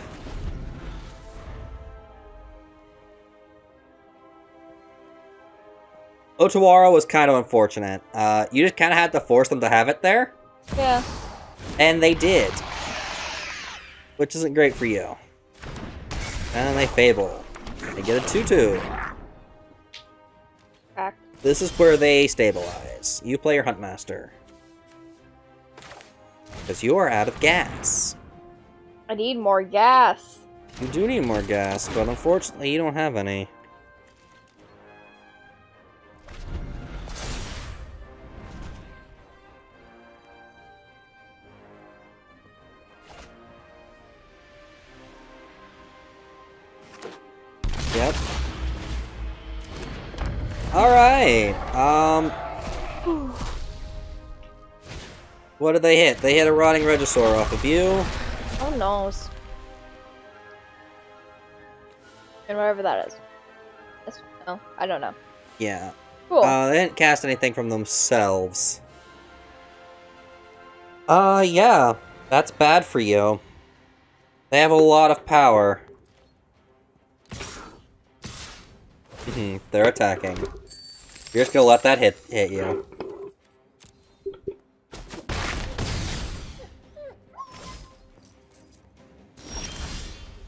A: Otawara was kind of unfortunate. You just kind of had to force them to have it there.
B: Yeah.
A: And they did. Which isn't great for you. And then they Fable. They get a 2/2.
B: Crack.
A: This is where they stabilize. You play your Huntmaster. Because you are out of gas.
B: I need more gas.
A: You do need more gas, but unfortunately you don't have any. Yep. Alright, what did they hit? They hit a Rotting Regisaur off of you.
B: Oh knows. And whatever that is. No, I don't know.
A: Yeah.
B: Cool.
A: They didn't cast anything from themselves. Yeah. That's bad for you. They have a lot of power. They're attacking. You're just gonna let that hit you.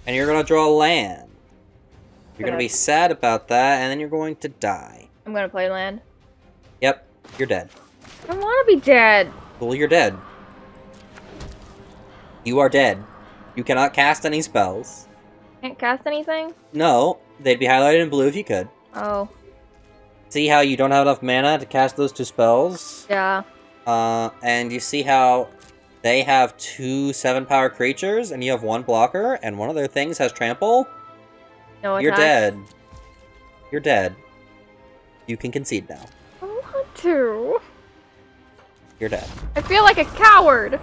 A: And you're gonna draw land. You're gonna be sad about that, and then you're going to die.
B: I'm gonna play land.
A: Yep, you're dead.
B: I don't wanna be dead.
A: Well, you're dead. You are dead. You cannot cast any spells.
B: Can't cast anything?
A: No, they'd be highlighted in blue if you could.
B: Oh.
A: See how you don't have enough mana to cast those 2 spells?
B: Yeah.
A: And you see how they have 2 7-power creatures, and you have 1 blocker, and one of their things has trample?
B: No
A: You're
B: attacks.
A: dead. You're dead. You can concede now.
B: I want to.
A: You're dead.
B: I feel like a coward.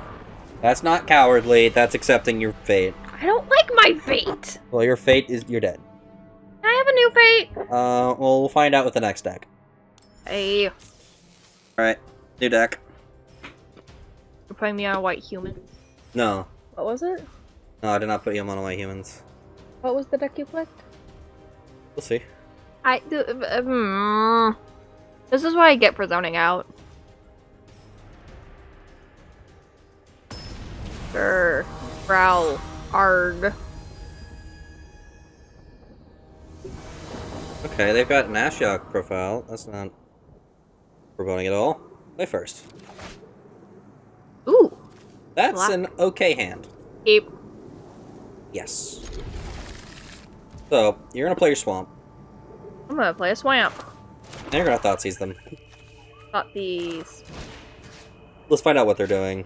A: That's not cowardly, that's accepting your fate.
B: I don't like my fate.
A: Well, your fate is you're dead.
B: Can I have a new fate?
A: Well, we'll find out with the next deck.
B: Hey.
A: Alright, new deck.
B: You're putting me on a white human.
A: No.
B: What was it?
A: No, I did not put you on Mono White Humans.
B: What was the deck you clicked?
A: We'll see.
B: This is what I get for zoning out. Grr. Growl. Arg.
A: Okay, they've got an Ashiok profile. That's not foreboding at all. Play first.
B: Ooh.
A: That's
B: Black.
A: an okay hand.
B: Keep.
A: Yes. So, you're gonna play your swamp.
B: I'm gonna play a swamp.
A: And you're gonna Thoughtseize them.
B: Got these.
A: Let's find out what they're doing.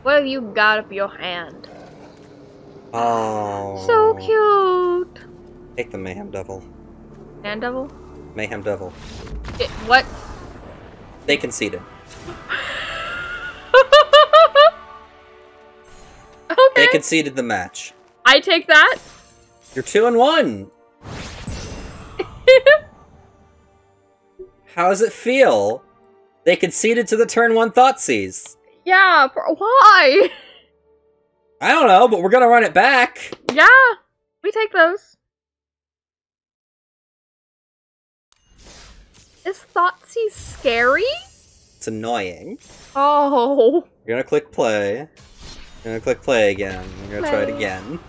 B: What have you got up your hand?
A: Oh.
B: So cute.
A: Take the Mayhem Devil.
B: Hand devil?
A: Mayhem Devil.
B: What?
A: They conceded.
B: Okay.
A: They conceded the match.
B: I take that.
A: You're 2-1. How does it feel? They conceded to the turn 1 Thoughtseize.
B: Yeah, why?
A: I don't know, but we're gonna run it back.
B: Yeah, we take those. Is Thoughtseize scary?
A: It's annoying.
B: Oh.
A: You're gonna click play. You're gonna click play again. You're gonna try it
B: Play.
A: again.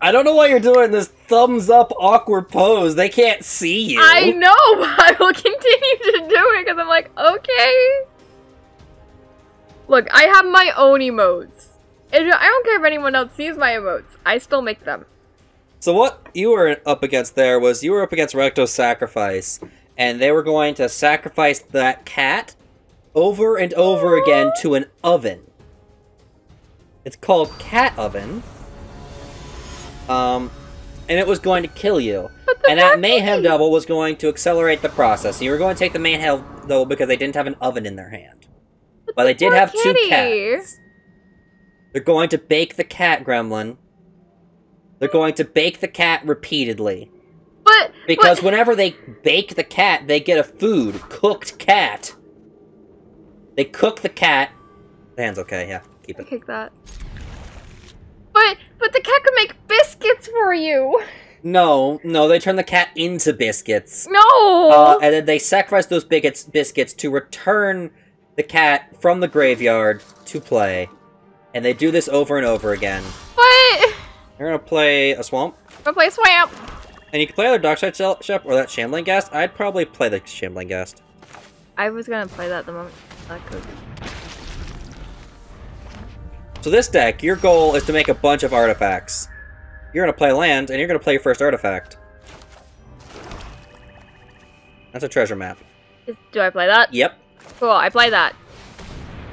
A: I don't know why you're doing this thumbs up awkward pose. They can't see you.
B: I know, but I will continue to do it because I'm like, okay. Look, I have my own emotes. I don't care if anyone else sees my emotes. I still make them.
A: So what you were up against there was you were up against Recto's Sacrifice, and they were going to sacrifice that cat over and over again to an oven. It's called Cat Oven. And it was going to kill you. And that Mayhem Devil was going to accelerate the process. You were going to take the Mayhem Devil because they didn't have an oven in their hand. But they did have 2 cats. They're going to bake the cat, Gremlin. They're going to bake the cat repeatedly. Because whenever they bake the cat, they get a food. Cooked cat. They cook the cat. The hand's okay, yeah. Keep it.
B: Kick that. But the cat could make biscuits for you.
A: No, they turn the cat into biscuits.
B: No.
A: And then they sacrifice those biscuits to return the cat from the graveyard to play. And they do this over and over again.
B: But
A: You're gonna play a swamp.
B: I'm gonna play swamp.
A: And you can play either Darkside Shep or that Shambling Ghast. I'd probably play the Shambling Ghast.
B: I was gonna play that the moment I could.
A: So this deck, your goal is to make a bunch of artifacts. You're gonna play land, and you're gonna play your first artifact. That's a treasure map.
B: Do I play that?
A: Yep.
B: Cool, I play that.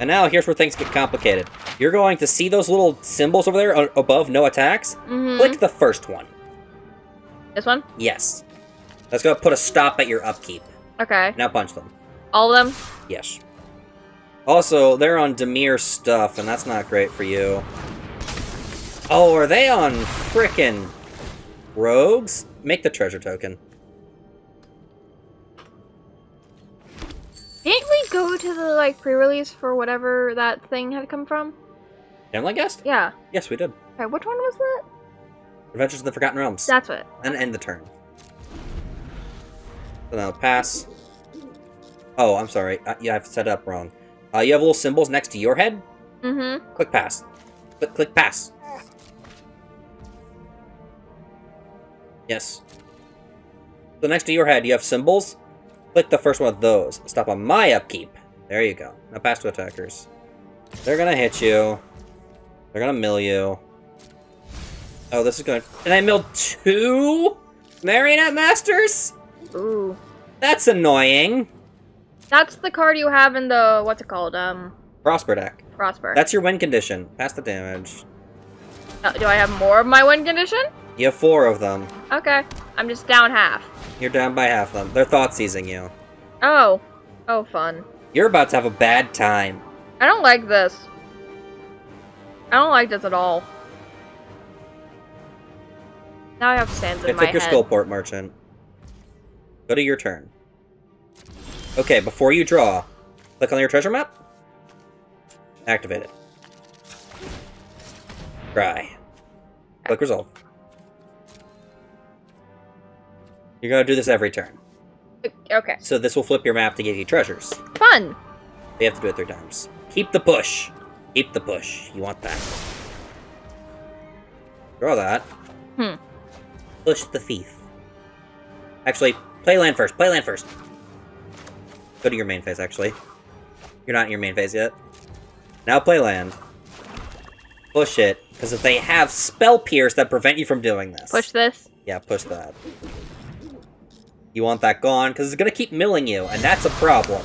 A: And now here's where things get complicated. You're going to see those little symbols over there above no attacks?
B: Mm-hmm.
A: Click the first one.
B: This one?
A: Yes. That's gonna put a stop at your upkeep.
B: Okay.
A: Now punch them.
B: All of them?
A: Yes. Also, they're on Demir stuff, and that's not great for you. Oh, are they on frickin' rogues? Make the treasure token.
B: Didn't we go to the, like, pre-release for whatever that thing had come from?
A: Shambling Ghast?
B: Yeah.
A: Yes, we did.
B: Okay, which one was that?
A: Adventures in the Forgotten Realms.
B: That's it.
A: And end the turn. So now, pass. Oh, I'm sorry. Yeah, I've set it up wrong. You have little symbols next to your head?
B: Mm-hmm.
A: Click pass. Click pass. Yes. So next to your head, you have symbols. Click the first one of those. Stop on my upkeep. There you go. Now pass to attackers. They're gonna hit you. They're gonna mill you. Oh, this is gonna... And I milled 2 Marionette Masters?
B: Ooh.
A: That's annoying.
B: That's the card you have in the, what's it called?
A: Prosper deck.
B: Prosper.
A: That's your win condition. Pass the damage.
B: Do I have more of my win condition?
A: You have 4 of them.
B: Okay. I'm just down half.
A: You're down by half of them. They're Thoughtseizing you.
B: Oh. Oh, fun.
A: You're about to have a bad time.
B: I don't like this. I don't like this at all. Now I have sands in my
A: Click your
B: head.
A: Skullport Merchant. Go to your turn. Okay, before you draw, click on your treasure map. Activate it. Try. Click resolve. You're gonna do this every turn.
B: Okay.
A: So this will flip your map to give you treasures.
B: Fun!
A: You have to do it 3 times. Keep the push. Keep the push. You want that. Draw that.
B: Hmm.
A: Push the thief. Actually, play land first. Play land first. Go to your main phase, actually. You're not in your main phase yet. Now play land. Push it, because if they have spell pierce that prevent you from doing this.
B: Push this?
A: Yeah, push that. You want that gone, because it's going to keep milling you, and that's a problem.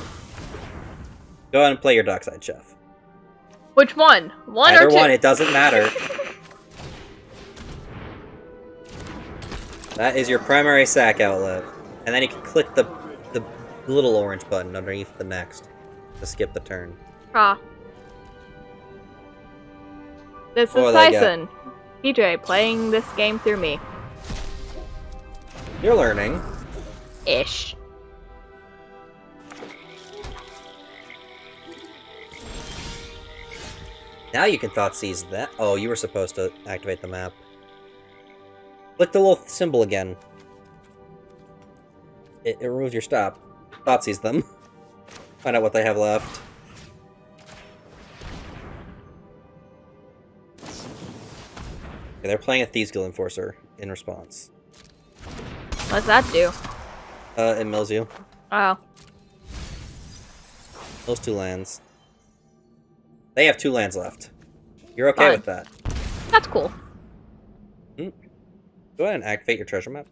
A: Go ahead and play your Dockside Chef.
B: Which one? One
A: Either
B: or two?
A: one, it doesn't matter. That is your primary sack outlet. And then you can click the little orange button underneath the next to skip the turn.
B: Ah. This is
A: What do they
B: Tyson. DJ playing this game through me.
A: You're learning.
B: Ish.
A: Now you can thought seize that. Oh, you were supposed to activate the map. Click the little symbol again. It removes your stop. Thought seize them. Find out what they have left. Okay, they're playing a Thieves Guild Enforcer in response.
B: What's that do?
A: It mills you.
B: Oh.
A: Those 2 lands. They have 2 lands left. You're okay
B: Fine.
A: with that.
B: That's cool.
A: Go ahead and activate your treasure map.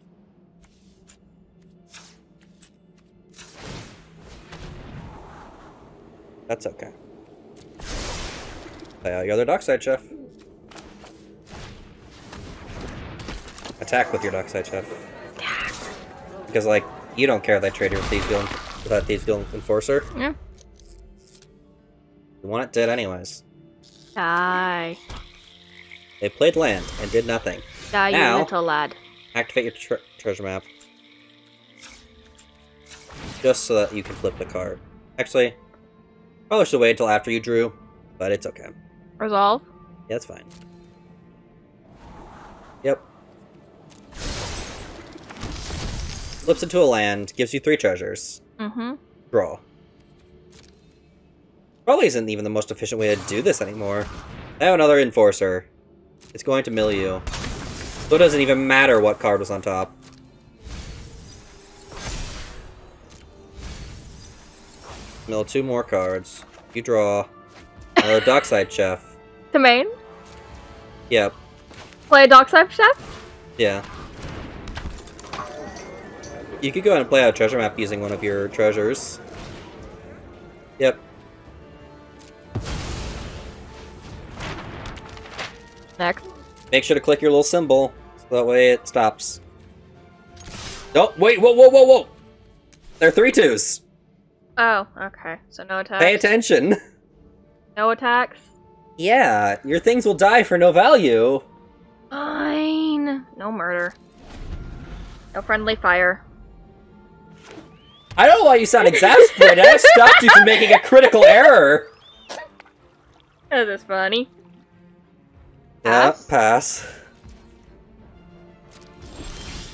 A: That's okay. Play out your other Dockside Chef. Attack with your Dockside Chef.
B: Attack.
A: Because, like, you don't care if they trade your Thieves Guild without Thieves Guild Enforcer.
B: Yeah.
A: You want it dead anyways.
B: Die.
A: They played land and did nothing.
B: Die,
A: Now,
B: you little lad.
A: Activate your treasure map. Just so that you can flip the card. Actually, probably should wait until after you drew, but it's okay.
B: Resolve?
A: Yeah, that's fine. Yep. Flips into a land, gives you 3 treasures.
B: Mm-hmm.
A: Draw. Probably isn't even the most efficient way to do this anymore. I have another Enforcer. It's going to mill you. So it doesn't even matter what card was on top. Mill 2 more cards. You draw. Another Dockside Chef.
B: To main?
A: Yep.
B: Play a Dockside Chef?
A: Yeah. You could go ahead and play out a treasure map using one of your treasures. Yep.
B: Next.
A: Make sure to click your little symbol, so that way it stops. Oh, wait, whoa, whoa, whoa, whoa! They're 3/2s!
B: Oh, okay. So no attacks.
A: Pay attention!
B: No attacks?
A: Yeah, your things will die for no value.
B: Fine. No murder. No friendly fire.
A: I don't know why you sound exasperated. I stopped you from making a critical error.
B: That is funny.
A: Yeah,
B: Pass?
A: pass.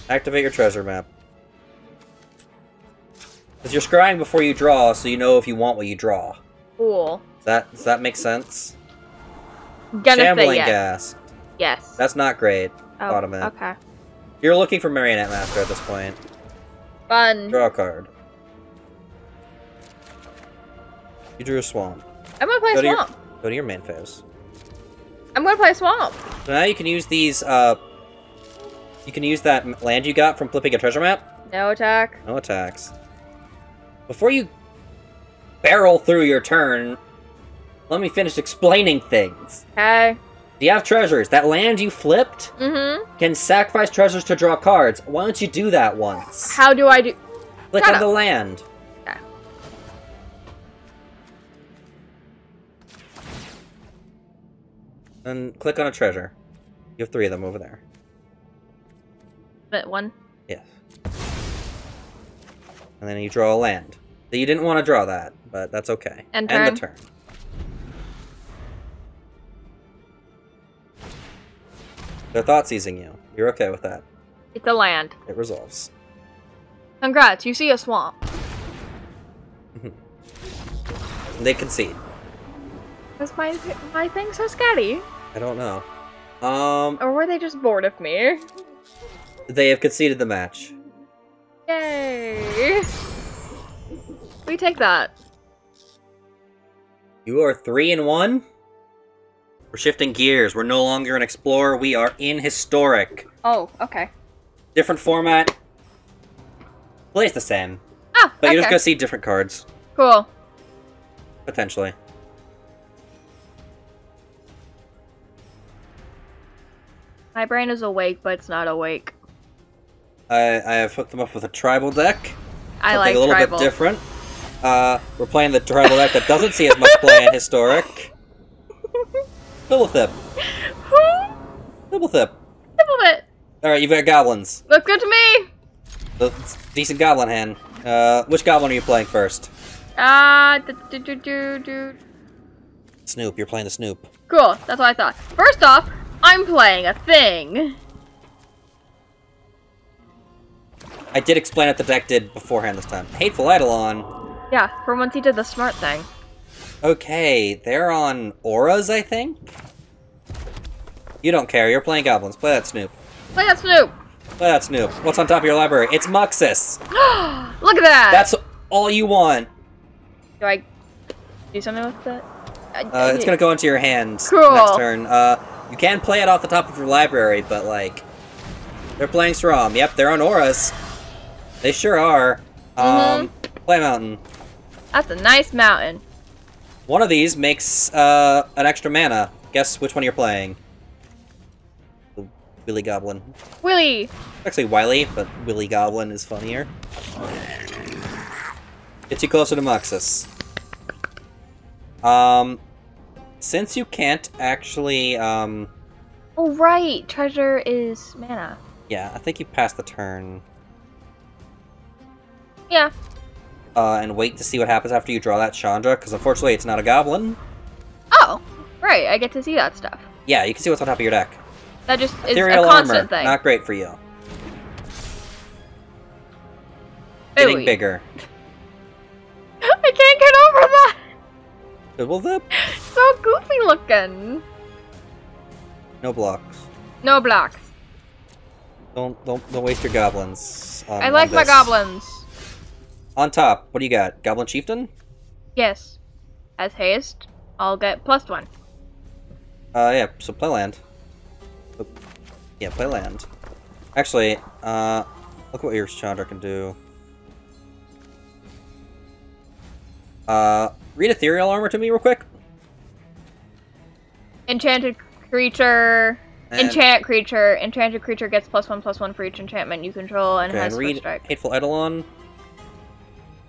A: Activate your treasure map. Because you're scrying before you draw, so you know if you want what you draw.
B: Cool.
A: Does that make sense?
B: Gonna
A: Shambling
B: say yes.
A: gas.
B: Yes.
A: That's not great.
B: Oh,
A: Bottom it.
B: okay.
A: You're looking for Marionette Master at this point.
B: Fun.
A: Draw a card. You drew a swamp.
B: I'm gonna play Swamp.
A: Go to your main phase.
B: I'm gonna play Swamp.
A: So now you can use these, you can use that land you got from flipping a treasure map.
B: No attack.
A: No attacks. Before you barrel through your turn, let me finish explaining things.
B: Okay.
A: You have treasures. That land you flipped
B: Mm-hmm.
A: can sacrifice treasures to draw cards. Why don't you do that once?
B: How do I do?
A: Click
B: Shut
A: on
B: up.
A: the land.
B: Okay.
A: And click on a treasure. You have 3 of them over there.
B: But one.
A: Yes. And then you draw a land. So you didn't want to draw that, but that's okay.
B: End
A: End the
B: turn.
A: turn. They're thought seizing you. You're okay with that.
B: It's a land.
A: It resolves.
B: Congrats, you see a swamp.
A: They concede.
B: Is my thing so scary?
A: I don't know.
B: Or were they just bored of me?
A: They have conceded the match.
B: Yay! We take that.
A: You are 3-1? We're shifting gears. We're no longer an explorer. We are in historic.
B: Oh, okay.
A: Different format. Plays the same.
B: Oh,
A: But
B: okay.
A: you're just gonna see different cards.
B: Cool.
A: Potentially.
B: My brain is awake, but it's not awake.
A: I have hooked them up with a tribal deck.
B: I
A: Something
B: like
A: a little
B: tribal.
A: bit different. We're playing the tribal deck that doesn't see as much play in historic. Billithip.
B: Who?
A: Billithip.
B: Double it.
A: Alright, you've got goblins.
B: Looks good to me.
A: That's a decent goblin hand. Which goblin are you playing first? Snoop, you're playing the Snoop.
B: Cool, that's what I thought. First off, I'm playing a thing.
A: I did explain what the deck did beforehand this time. Hateful Eidolon.
B: Yeah, for once he did the smart thing.
A: Okay, they're on auras, I think? You don't care, you're playing goblins. Play that Snoop.
B: Play that Snoop.
A: Play that Snoop. What's on top of your library? It's Muxus!
B: Look at that!
A: That's all you want.
B: Do I do something with that?
A: It's gonna go into your hand
B: Cool.
A: next turn. You can play it off the top of your library, but, like, they're playing Strom. Yep, they're on auras. They sure are. Play Mountain.
B: That's a nice mountain.
A: One of these makes an extra mana. Guess which one you're playing. The Willy Goblin.
B: Willy!
A: Actually, Wily, but Willy Goblin is funnier. Gets you closer to Muxus. Since you can't actually,
B: Oh, right! Treasure is mana.
A: yeah, I think you pass the turn.
B: Yeah.
A: And wait to see what happens after you draw that Chandra, because unfortunately it's not a goblin.
B: Oh, right, I get to see that stuff.
A: Yeah, you can see what's on top of your deck.
B: That just is
A: Ethereal
B: a constant
A: armor,
B: thing.
A: not great for you.
B: Ooey.
A: Getting bigger.
B: I can't get over that!
A: Double dip?
B: So goofy looking.
A: No blocks.
B: No blocks.
A: Don't waste your goblins.
B: I like my goblins.
A: On top, what do you got? Goblin Chieftain?
B: Yes. As haste, I'll get +1.
A: Yeah, so play land. Yeah, play land. Actually, look what your Chandra can do. Read Ethereal Armor to me real quick.
B: Enchanted creature.
A: And-
B: Enchant creature. Enchanted creature gets +1/+1 for each enchantment you control and
A: Okay,
B: has
A: and
B: first
A: read
B: strike.
A: Hateful Eidolon.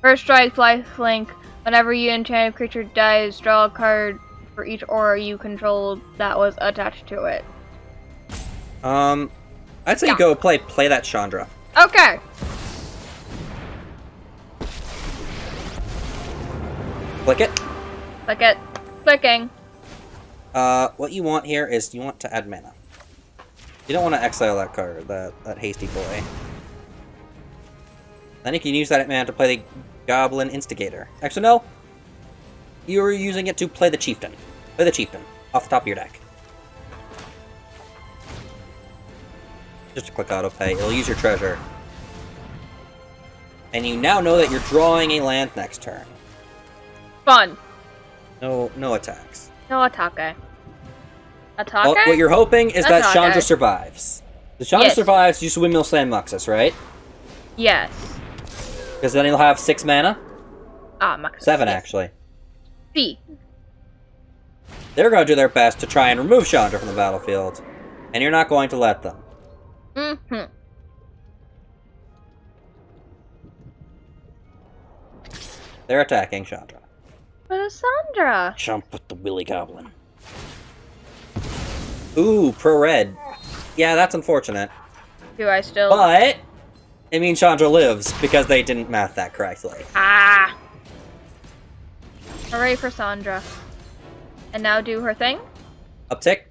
B: First strike, lifelink. Whenever you enchanted creature dies, draw a card for each aura you control that was attached to it.
A: I'd say
B: Yeah.
A: you go play that Chandra.
B: Okay.
A: Click it.
B: Click it. Clicking.
A: What you want here is you want to add mana. You don't want to exile that card, that hasty boy. Then you can use that mana to play the Goblin Instigator. Actually, no. You're using it to play the Chieftain. Play the Chieftain, off the top of your deck. Just to click autopay, it'll use your treasure. And you now know that you're drawing a land next turn.
B: Fun.
A: No attacks.
B: No atake. Atake?
A: Well, what you're hoping is that
B: Atake.
A: Chandra survives. The Chandra
B: Yes.
A: survives, you Windmill Slam Muxus, right?
B: Yes.
A: Because then he'll have 6 mana?
B: Ah, Max.
A: 7,
B: yes.
A: actually.
B: C.
A: They're going to do their best to try and remove Chandra from the battlefield. And you're not going to let them.
B: Mm-hmm.
A: They're attacking Chandra.
B: But Sandra.
A: Jump with the Willy Goblin. Ooh, pro-red. Yeah, that's unfortunate.
B: Do I still...
A: But it means Chandra lives because they didn't math that correctly.
B: Ah! Hooray for Sandra. And now do her thing?
A: Uptick.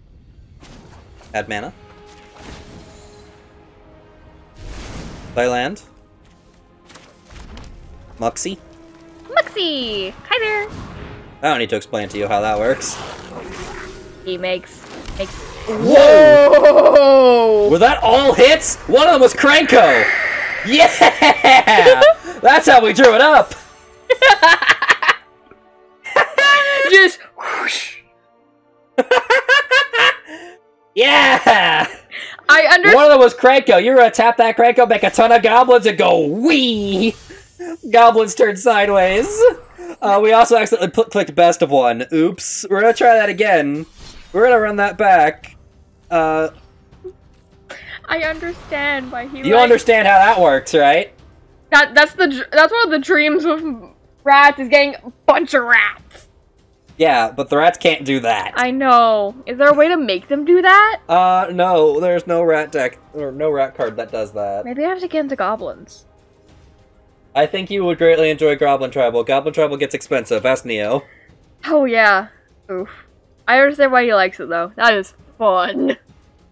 A: Add mana. Play land. Muxie.
B: Muxie! Hi there!
A: I don't need to explain to you how that works.
B: He makes Whoa!
A: Were that all hits? One of them was Cranko! Yeah! That's how we drew it up!
B: Just whoosh.
A: Yeah!
B: I understand.
A: One of them was Cranko. You're gonna tap that Cranko, make a ton of goblins, and go wee! Goblins turn sideways. We also accidentally clicked best of one. Oops. We're gonna try that again. We're gonna run that back.
B: I understand why he.
A: You understand how that works, right?
B: That's one of the dreams with rats, is getting a bunch of rats.
A: Yeah, but the rats can't do that.
B: I know. Is there a way to make them do that?
A: No. There's no rat deck or no rat card that does that.
B: Maybe I have to get into goblins.
A: I think you would greatly enjoy Goblin Tribal. Goblin Tribal gets expensive. Ask Neo.
B: Oh yeah. Oof. I understand why he likes it though. That is fun.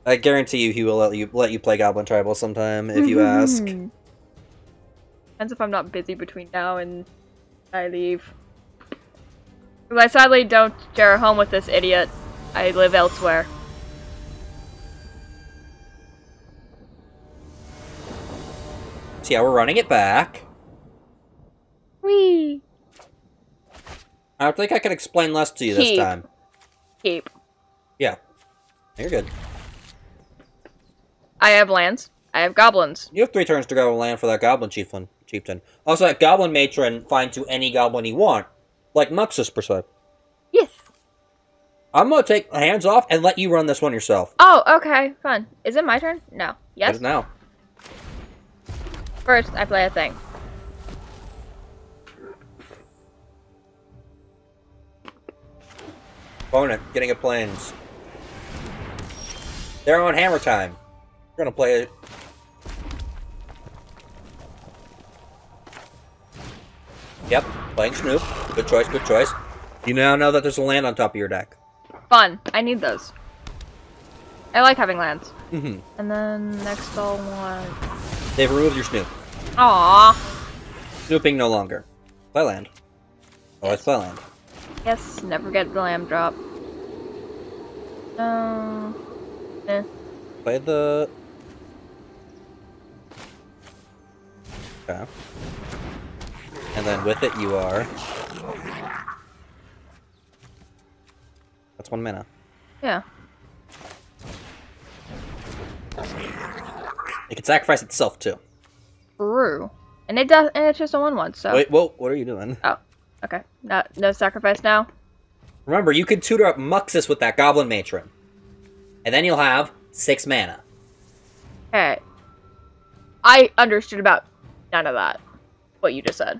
A: I guarantee you he will let you play Goblin Tribal sometime if you ask.
B: Depends if I'm not busy between now and I leave. Because I sadly don't share a home with this idiot. I live elsewhere.
A: So yeah, we're running it back.
B: Whee!
A: I think I can explain less to you this time.
B: Keep.
A: Yeah. You're good.
B: I have lands. I have goblins.
A: You have 3 turns to go land for that Goblin Chieftain. Also, that Goblin Matron finds you any goblin you want. Like Muxus, per se.
B: Yes.
A: I'm gonna take hands off and let you run this one yourself.
B: Oh, okay. Fun. Is it my turn? No. Yes?
A: It is now.
B: First, I play a thing.
A: Opponent, getting a planes. They're on hammer time. We're gonna play it. Yep, playing Snoop. Good choice, good choice. You now know that there's a land on top of your deck.
B: Fun. I need those. I like having lands.
A: Mm-hmm.
B: And then next I'll want...
A: They've removed your Snoop.
B: Aww.
A: Snooping no longer. Play land. Always play land.
B: Yes, never get the lamb drop.
A: Play the... Okay. And then with it you are... That's 1 mana.
B: Yeah.
A: It can sacrifice itself too.
B: True. And it does, and it's just a 1/1, so...
A: Wait, whoa, what are you doing?
B: Oh, okay. No sacrifice now?
A: Remember, you can tutor up Muxus with that Goblin Matron. And then you'll have 6 mana.
B: Okay. I understood about none of that. What you just said.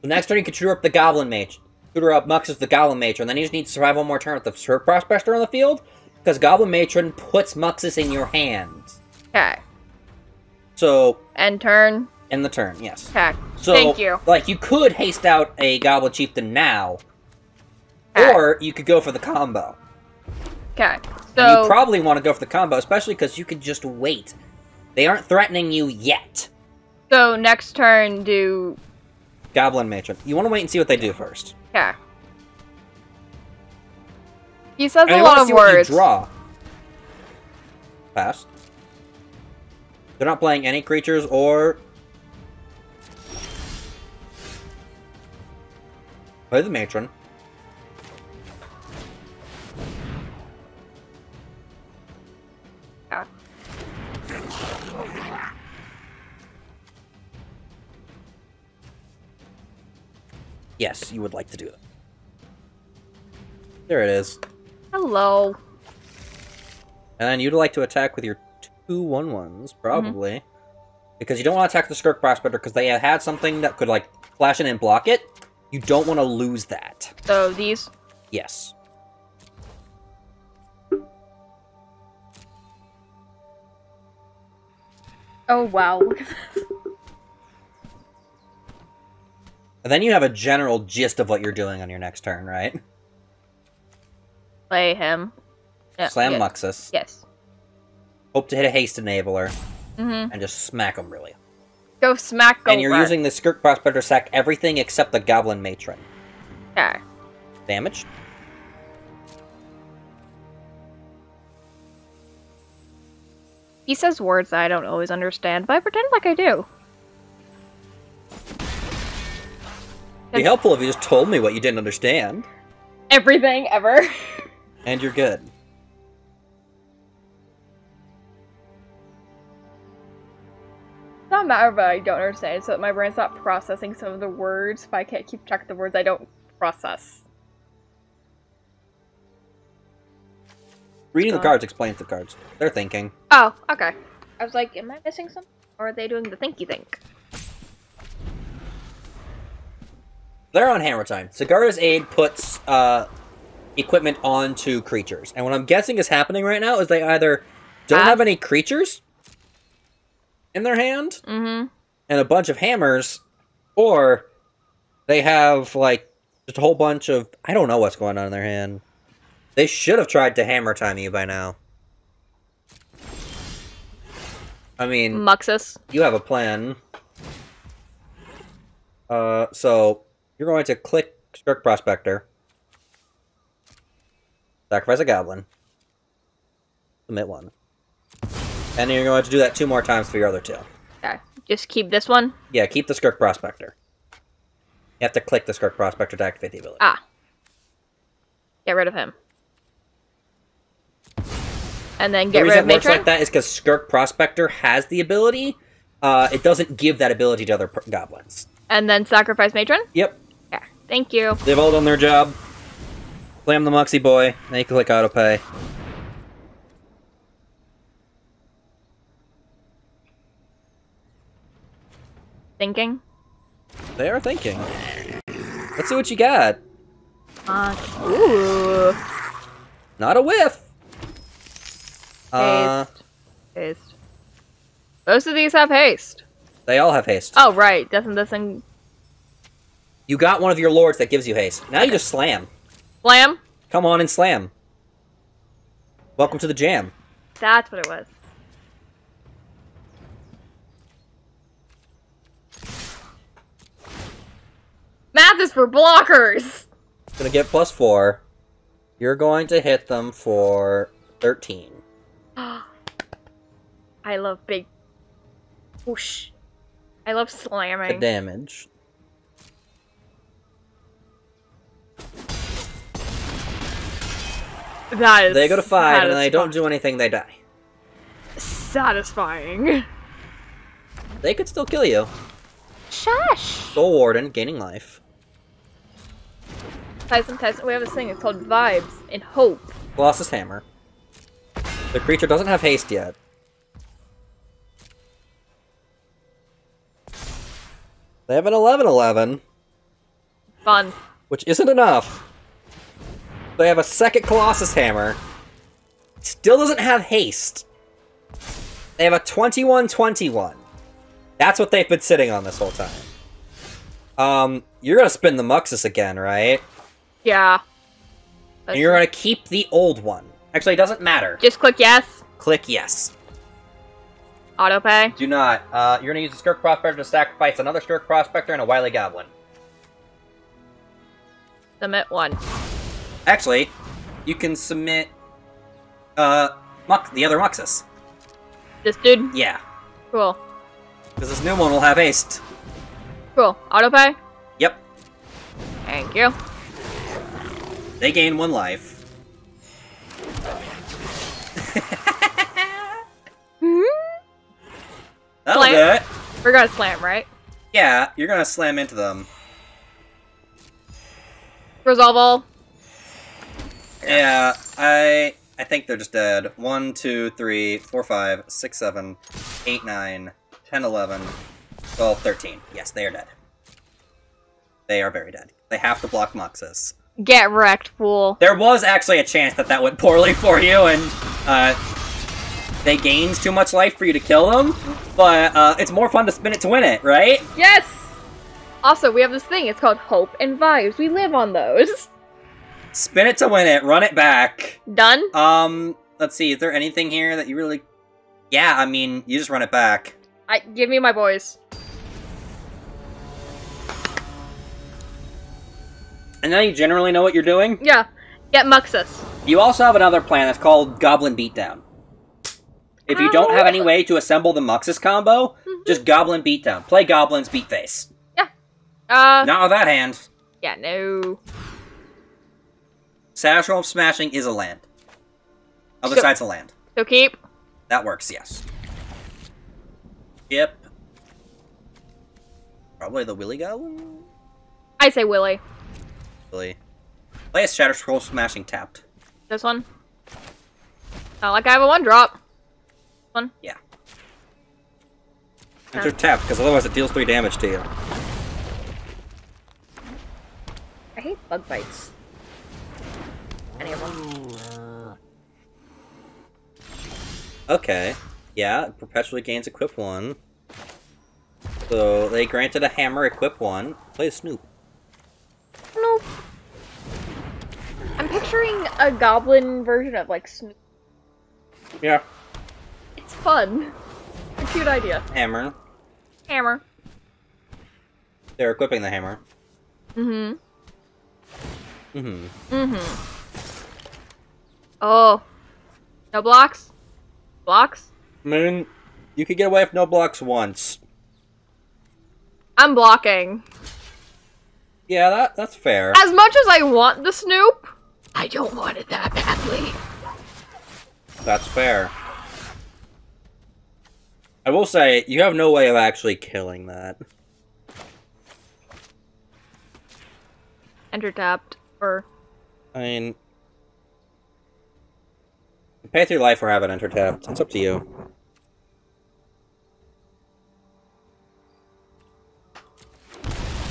A: The next turn you can tutor up the Goblin Mage. Tutor up Muxus the Goblin Matron. Then you just need to survive 1 more turn with the Cirque Prospector on the field. Because Goblin Matron puts Muxus in your hand.
B: Okay.
A: So...
B: End turn.
A: In the turn, yes.
B: Okay.
A: So,
B: thank you.
A: like, you could haste out a Goblin Chieftain now.
B: Okay.
A: Or you could go for the combo.
B: Okay.
A: And you
B: So...
A: probably want to go for the combo, especially because you could just wait. They aren't threatening you yet.
B: So, next turn, do...
A: Goblin Matron. You want to wait and see what they do first.
B: Okay. He says
A: And
B: a
A: you
B: lot
A: wanna
B: of
A: see what you
B: words.
A: draw. Pass. They're not playing any creatures or... Play the Matron.
B: Yeah.
A: Yes, you would like to do it. There it is.
B: Hello.
A: And then you'd like to attack with your 2 1/1s, probably. Because you don't want to attack the Skirk Prospector, because they had something that could, like, flash in and block it. You don't want to lose that.
B: So, these...
A: Yes.
B: Oh, wow. Look at this.
A: And then you have a general gist of what you're doing on your next turn, right?
B: Play him. Yeah,
A: Slam
B: yes.
A: Muxus.
B: Yes.
A: Hope to hit a haste enabler.
B: Mm-hmm.
A: And just smack him, really.
B: Go smack, go
A: And you're using the Skirk Prospector to sack everything except the Goblin Matron.
B: Okay.
A: Damage.
B: He says words that I don't always understand, but I pretend like I do.
A: It'd be helpful if you just told me what you didn't understand.
B: Everything, ever.
A: And you're good.
B: It's not a matter of I don't understand, so that my brain's not processing some of the words, if I can't keep track of the words I don't process.
A: Reading the cards explains the cards. They're thinking.
B: Oh, okay. I was like, am I missing something? Or are they doing the thinky think?
A: They're on hammer time. Sagara's aid puts equipment onto creatures. And what I'm guessing is happening right now is they either don't have any creatures in their hand and a bunch of hammers, or they have, like, just a whole bunch of... I don't know what's going on in their hand. They should have tried to hammer time you by now. I mean...
B: Muxus.
A: You have a plan. So... You're going to click Skirk Prospector. Sacrifice a goblin. Submit one. And you're going to do that 2 more times for your other 2.
B: Okay. Just keep this one?
A: Yeah, keep the Skirk Prospector. You have to click the Skirk Prospector to activate the ability.
B: Ah. Get rid of him. And then get rid of Matron?
A: The reason it works like that is because Skirk Prospector has the ability. It doesn't give that ability to other goblins.
B: And then sacrifice Matron?
A: Yep.
B: Yeah. Thank you.
A: They've all done their job. Slam the Muxie boy. Now you can click autopay.
B: Thinking?
A: They are thinking. Let's see what you got.
B: Ooh.
A: Not a whiff.
B: Haste. Haste. Most of these have haste.
A: They all have haste.
B: Oh, right. Doesn't this thing...
A: You got one of your lords that gives you haste. Now you just slam.
B: Slam?
A: Come on and slam. Welcome to the jam.
B: That's what it was. Math is for blockers!
A: Gonna get +4. You're going to hit them for 13.
B: I love big... Whoosh. I love slamming.
A: The damage.
B: That is
A: They go to 5, and they don't do anything, they die.
B: Satisfying.
A: They could still kill you.
B: Shush!
A: Soul Warden, gaining life.
B: Tyson, we have this thing, it's called Vibes and Hope.
A: Colossus Hammer. The creature doesn't have haste yet. They have an 11/11.
B: Fun.
A: Which isn't enough. They have a second Colossus Hammer. Still doesn't have haste. They have a 21/21. That's what they've been sitting on this whole time. You're gonna spin the Muxus again, right?
B: Yeah.
A: And you're gonna keep the old one. Actually, it doesn't matter.
B: Just click yes.
A: Click yes.
B: Autopay.
A: Do not. You're gonna use the Skirk Prospector to sacrifice another Skirk Prospector and a Wily Goblin.
B: Submit one.
A: Actually, you can submit, the other Muxus.
B: This dude?
A: Yeah.
B: Cool.
A: Because this new one will have haste.
B: Cool. Autopay?
A: Yep.
B: Thank you.
A: They gain 1 life. That'll do it.
B: We're gonna slam, right?
A: Yeah, you're gonna slam into them.
B: Resolve all.
A: Yeah, I think they're just dead. 1, 2, 3, 4, 5, 6, 7, 8, 9, 10, 11, 12, 13. Yes, they are dead. They are very dead. They have to block Muxus.
B: Get wrecked, fool.
A: There was actually a chance that that went poorly for you, and they gained too much life for you to kill them, but it's more fun to spin it to win it, right?
B: Yes! Also, we have this thing, it's called Hope and Vibes. We live on those.
A: Spin it to win it, run it back.
B: Done?
A: Let's see, is there anything here that you really... Yeah, I mean, you just run it back.
B: Give me my boys.
A: And now you generally know what you're doing?
B: Yeah. Get Muxus.
A: You also have another plan that's called Goblin Beatdown. If you don't have any way to assemble the Muxus combo, just Goblin Beatdown. Play Goblins Beat Face.
B: Yeah.
A: Not with that hand.
B: Yeah, no.
A: Satchel Smashing is a land. Other side's a land.
B: So keep.
A: That works, yes. Yep. Probably the Willy Goblin?
B: I say Willy.
A: Willy. Play a Shatter Scroll Smashing tapped.
B: This one? Not like I have a 1-drop. One?
A: Yeah. Enter tapped, because otherwise it deals 3 damage to you.
B: I hate bug bites. Any of them.
A: Okay. Yeah, it perpetually gains equip 1. So, they granted a hammer, equip 1. Play a Snoop.
B: Nope. I'm picturing a goblin version of, like, Snoop.
A: Yeah.
B: It's fun. It's a cute idea.
A: Hammer.
B: Hammer.
A: They're equipping the hammer.
B: Mm-hmm.
A: Mm-hmm.
B: Mm-hmm. Oh. No blocks? Blocks?
A: I mean, you could get away with no blocks once.
B: I'm blocking.
A: Yeah, that's fair.
B: As much as I want the Snoop, I don't want it that badly.
A: That's fair. I will say, you have no way of actually killing that.
B: Enter tapped, or...
A: I mean... Pay 3 life or have it enter tapped. It's up to you.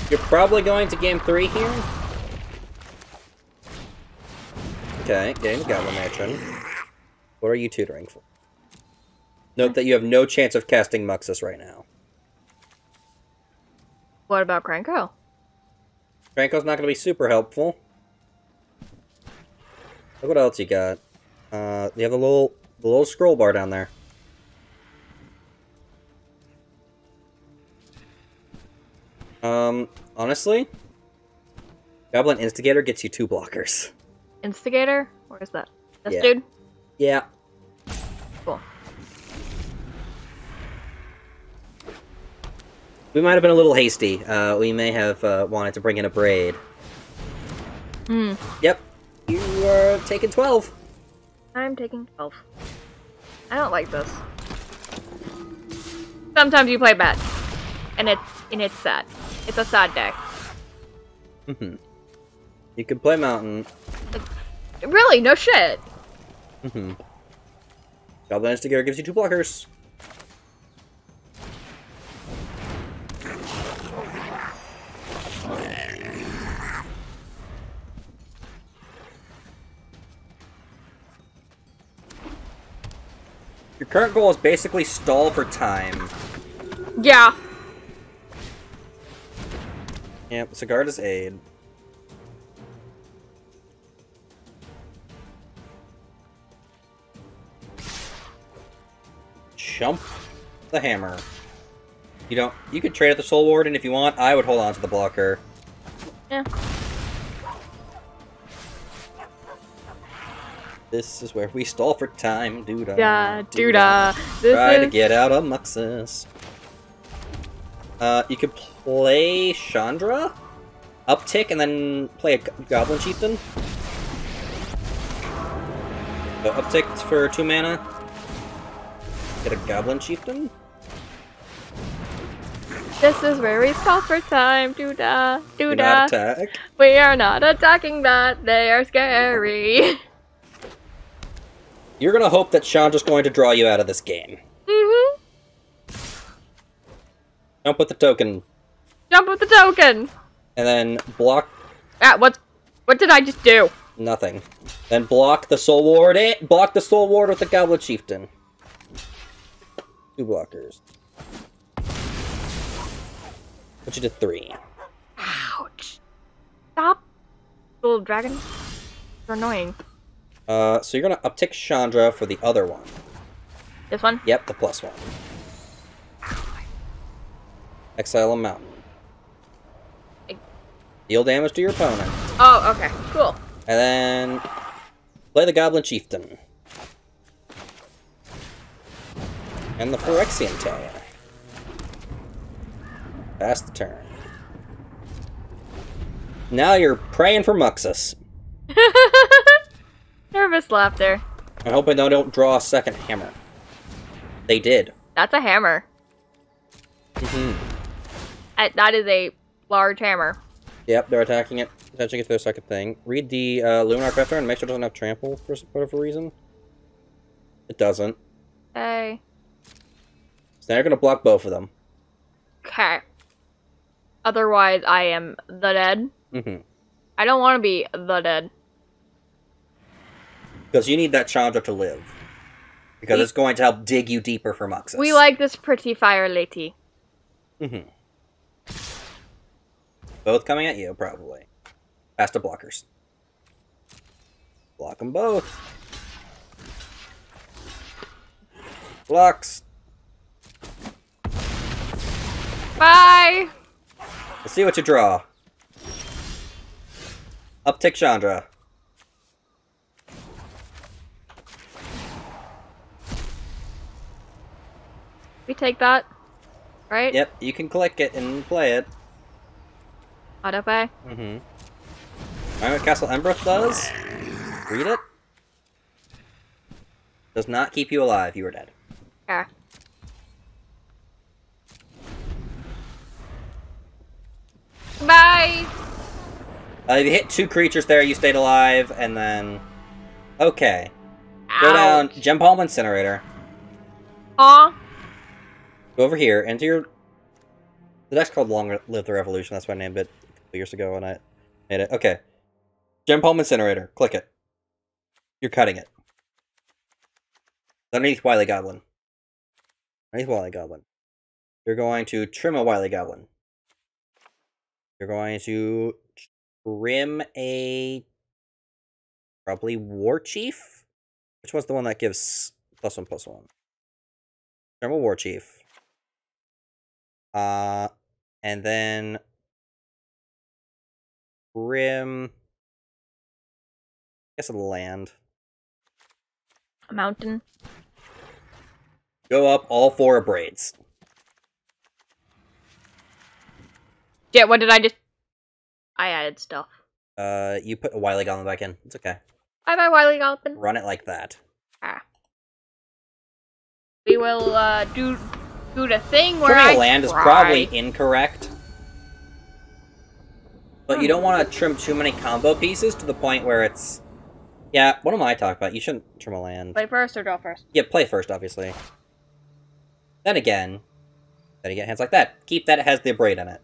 A: You're probably going to game 3 here? Okay, getting the Goblin Matron. What are you tutoring for? Note that you have no chance of casting Muxus right now.
B: What about Cranko?
A: Franco's not going to be super helpful. Look what else you got. You have the little scroll bar down there. Honestly, Goblin Instigator gets you 2 blockers.
B: Instigator? Where is that? This
A: Yeah.
B: dude?
A: Yeah.
B: Cool.
A: We might have been a little hasty. We may have wanted to bring in a braid.
B: Hmm.
A: Yep. You are taking 12.
B: I'm taking 12. I don't like this. Sometimes you play bad. And it's sad. It's a sad deck.
A: Mm-hmm. You could play Mountain.
B: Really? No shit.
A: Mm-hmm. Goblin Instigator gives you 2 blockers. Your current goal is basically stall for time.
B: Yeah.
A: Yep, Cigar does aid. Jump the hammer. You could trade at the Soul Warden if you want. I would hold on to the blocker.
B: Yeah.
A: This is where we stall for time, doodah.
B: Yeah, doodah.
A: Try to get out of Muxus. You could play Chandra, uptick, and then play a Goblin Chieftain. So uptick for 2 mana. Get a Goblin Chieftain.
B: This is where we stall for time, doodah,
A: Do not
B: doodah.
A: attack.
B: We are not attacking that. They are scary.
A: You're gonna hope that Chandra's going to draw you out of this game.
B: Mm-hmm.
A: Jump with the token,
B: Jump with the token.
A: and then block
B: Ah, what did I just do?
A: nothing. Then block the Soul Ward. Block the Soul Ward with the Goblin Chieftain. 2 blockers. Put you to 3.
B: Ouch. Stop. Little dragon. They're annoying.
A: So you're gonna uptick Chandra for the other one.
B: This one?
A: Yep, the +1. Exile a mountain. Deal damage to your opponent.
B: Oh, okay. Cool.
A: And then play the Goblin Chieftain. And the Phyrexian Tower. Pass the turn. Now you're praying for Muxus.
B: Nervous laughter.
A: I hope I don't draw a second hammer. They did.
B: That's a hammer. That is a large hammer.
A: Yep, they're attacking it. Attaching it to their second thing. Read the Lunar Crafter and make sure it doesn't have trample for whatever reason. It doesn't.
B: Hey.
A: So now you're gonna block both of them.
B: Okay. Otherwise, I am the dead. I don't want to be the dead.
A: Because you need that Chandra to live. Because it's going to help dig you deeper for Muxus.
B: We like this pretty fire lady.
A: Both coming at you, probably. Faster blockers. Block them both. Blocks.
B: Bye!
A: Let's see what you draw. Uptick Chandra.
B: We take that, right?
A: Yep, you can click it and play it.
B: Auto pay.
A: Remember what Castle Embereth does? Read it. Does not keep you alive. You are dead.
B: Yeah. Bye!
A: If you hit 2 creatures there, you stayed alive, and then... Okay. Go down, Gem Palm Incinerator.
B: Aw.
A: Go over here, into your... The deck's called Long Live the Revolution, that's why I named it a couple years ago when I made it. Okay. Gem Palm Incinerator. Click it. You're cutting it. Underneath Wily Goblin. Underneath Wily Goblin. You're going to trim a Wily Goblin. You're going to trim a... Probably War Chief? Which one's the one that gives +1/+1? Trim a War Chief. And then... Trim... I guess a land.
B: A mountain.
A: Go up all 4 braids.
B: Yeah, what did I just... I added stuff.
A: You put a Wily Goblin back in. It's okay.
B: Bye-bye, Wily Goblin.
A: Run it like that.
B: Ah. We will, do the thing where
A: Trimming
B: I
A: a land is probably incorrect. But you don't want to trim too many combo pieces to the point where it's... Yeah, what am I talking about? You shouldn't trim a land.
B: Play first or draw first?
A: Yeah, play first, obviously. Then again, hands like that. Keep that, it has the braid in it.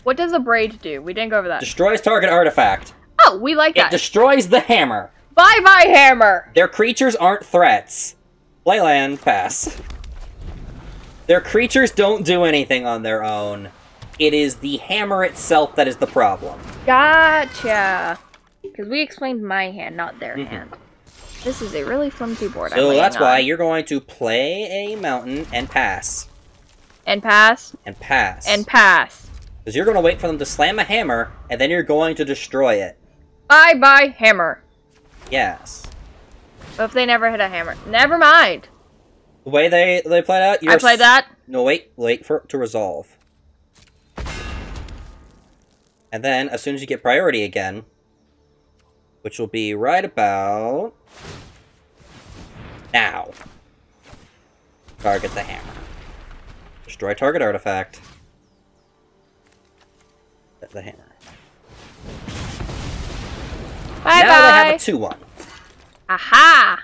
B: What does a braid do? We didn't go over that.
A: Destroys target artifact.
B: Oh, we like that.
A: It destroys the hammer.
B: Bye-bye, hammer!
A: Their creatures aren't threats. Play land, pass. Their creatures don't do anything on their own. It is the hammer itself that is the problem.
B: Gotcha. Because we explained my hand, not their hand. This is a really flimsy board.
A: So that's why you're going to play a mountain and pass.
B: And pass.
A: And pass.
B: And pass.
A: Because you're going to wait for them to slam a hammer, and then you're going to destroy it.
B: Bye-bye, hammer.
A: Yes.
B: But if they never hit a hammer, never mind.
A: The way they played out,
B: I played that.
A: No, wait for it to resolve. And then, as soon as you get priority again, which will be right about now, target the hammer. Destroy target artifact. The hammer.
B: Bye-bye.
A: Now they have a 2/1.
B: Aha!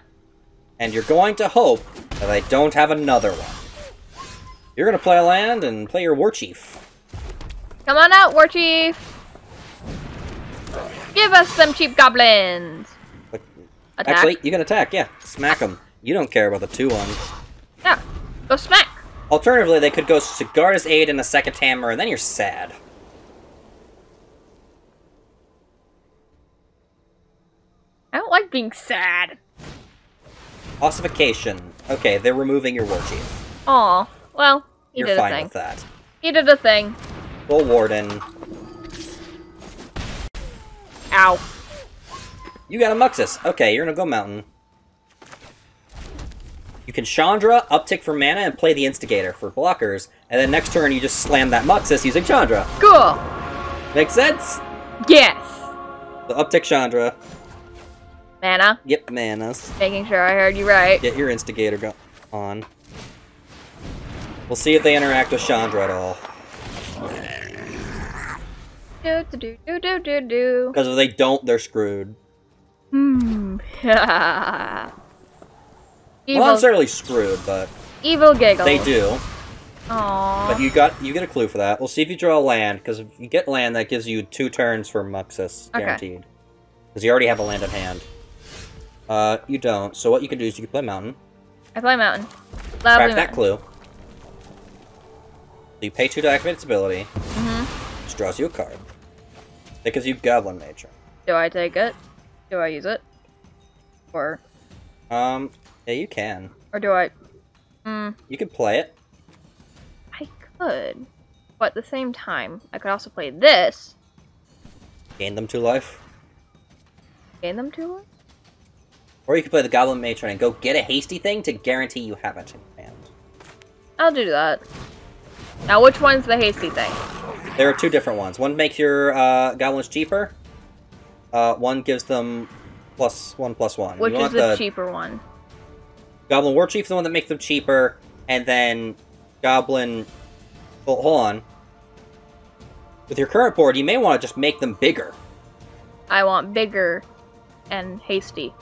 A: And you're going to hope that they don't have another one. You're going to play a land and play your War Chief.
B: Come on out, War Chief! Give us some cheap goblins! Attack.
A: Actually, you can attack, yeah. Smack them. You don't care about the 2/1.
B: Yeah, go smack!
A: Alternatively, they could go Sigarda's Aid and a second hammer, and then you're sad.
B: I don't like being sad.
A: Ossification. Okay, they're removing your War Chief.
B: Aw, well, he
A: You're
B: did a
A: fine
B: thing.
A: with that.
B: He did a thing.
A: Full Warden.
B: Ow.
A: You got a Muxus. Okay, you're gonna go Mountain. You can Chandra, uptick for mana, and play the Instigator for blockers, and then next turn you just slam that Muxus using Chandra.
B: Cool.
A: Make sense?
B: Yes.
A: So uptick Chandra.
B: Mana.
A: Yep, manas.
B: Making sure I heard you right.
A: Get your Instigator on. We'll see if they interact with Chandra at all.
B: Do.
A: Because if they don't, they're screwed.
B: Hmm.
A: Well, not necessarily screwed, but
B: evil giggles.
A: they do.
B: Aww.
A: But you get a clue for that. We'll see if you draw a land, because if you get land, that gives you 2 turns for Muxus, guaranteed. Because you already have a land in hand. You don't. So what you can do is you can play Mountain.
B: I play Mountain.
A: Crack that clue. So you pay 2 to activate its ability. Which draws you a card. That gives you Goblin Matron.
B: Do I take it? Do I use it? Or...
A: yeah, you can.
B: Or do I...
A: You can play it.
B: I could. But at the same time, I could also play this.
A: Gain them 2 life.
B: Gain them 2 life?
A: Or you can play the Goblin Matron and go get a hasty thing to guarantee you have it in hand.
B: I'll do that. Now, which one's the hasty thing?
A: There are 2 different ones. One makes your goblins cheaper. One gives them +1/+1.
B: Which is the cheaper one?
A: Goblin War Chief is the one that makes them cheaper, and then Goblin... Well, hold on. With your current board, you may want to just make them bigger.
B: I want bigger and hasty.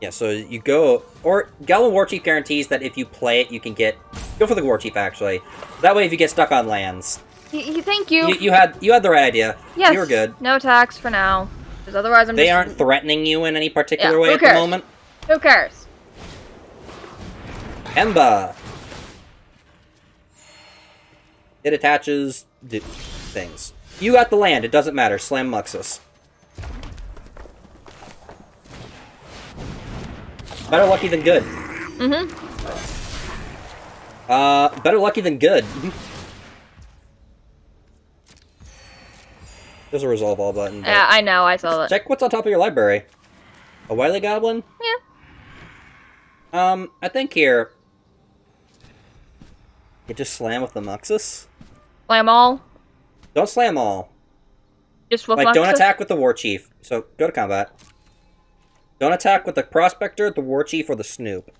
A: Yeah, so you go... Or Goblin War Chief guarantees that if you play it, you can get... Go for the War Chief, actually. That way, if you get stuck on lands...
B: Thank you.
A: You had the right idea.
B: Yes.
A: You were good.
B: No attacks for now. Because otherwise I'm
A: They aren't threatening you in any particular way
B: who
A: at the
B: cares?
A: moment.
B: Who cares?
A: Emba! It attaches things. You got the land, it doesn't matter. Slam Muxus. Better lucky than good. Better lucky than good. There's a resolve all button.
B: Yeah, I know, I saw that.
A: Check what's on top of your library. A Wily Goblin?
B: Yeah.
A: I think here... You just slam with the Muxus?
B: Slam all?
A: Don't slam all.
B: Just with
A: Like,
B: Muxus?
A: don't attack with the War Chief. So, go to combat. Don't attack with the Prospector, the War Chief, or the Snoop.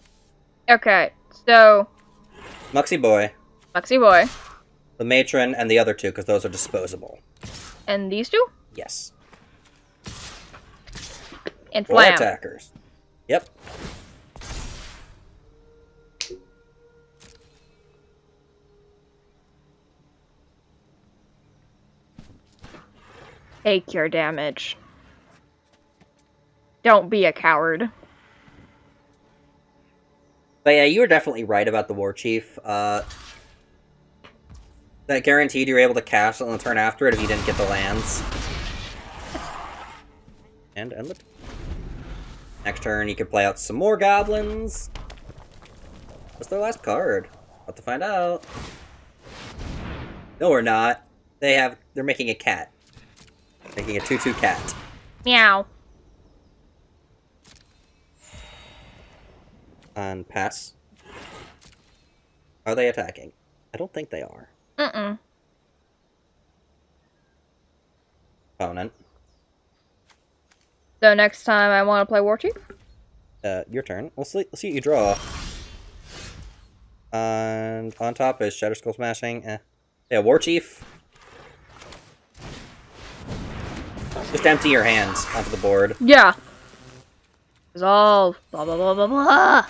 B: Okay, so...
A: Muxy Boy,
B: Muxy Boy.
A: the Matron, and the other 2, because those are disposable.
B: And these 2?
A: Yes.
B: And
A: 4
B: Slam.
A: attackers. Yep.
B: Take your damage. Don't be a coward.
A: But yeah, you were definitely right about the War Chief. That guaranteed you were able to cast it on the turn after it if you didn't get the lands. And end it. Next turn, you can play out some more goblins. What's their last card? About to find out. No, we're not. They're making a cat. Making a 2/2 cat.
B: Meow.
A: And pass. Are they attacking? I don't think they are. Opponent.
B: So next time I want to play War Chief?
A: Your turn. We'll see what you draw. And on top is Shatter Skull Smashing. Yeah, War Chief. Just empty your hands onto the board.
B: Yeah. Resolve. Blah, blah, blah, blah, blah.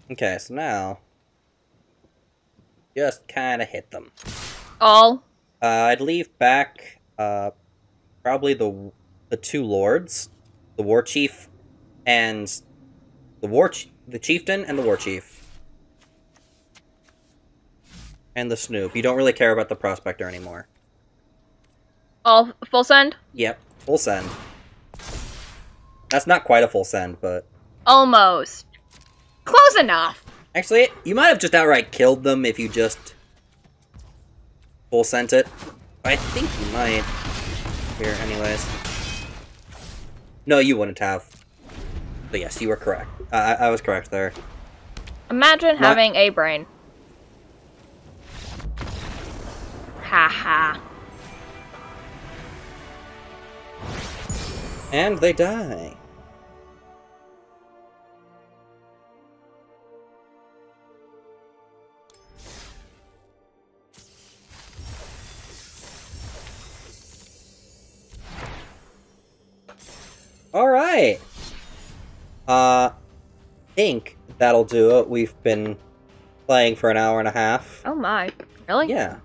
A: Okay, so now... Just kind of hit them.
B: All?
A: I'd leave back, probably the 2 lords. The War Chief and... The Chieftain and the War Chief. And the Snoop. You don't really care about the Prospector anymore.
B: All full send?
A: Yep, full send. That's not quite a full send, but...
B: Almost. Close enough.
A: Actually, you might have just outright killed them if you just full sent it. I think you might. Here, anyways. No, you wouldn't have. But yes, you were correct. I was correct there.
B: Imagine having a brain. Haha.
A: And they die. Alright. Think that'll do it. We've been playing for an hour and a half.
B: Oh my. Really?
A: Yeah.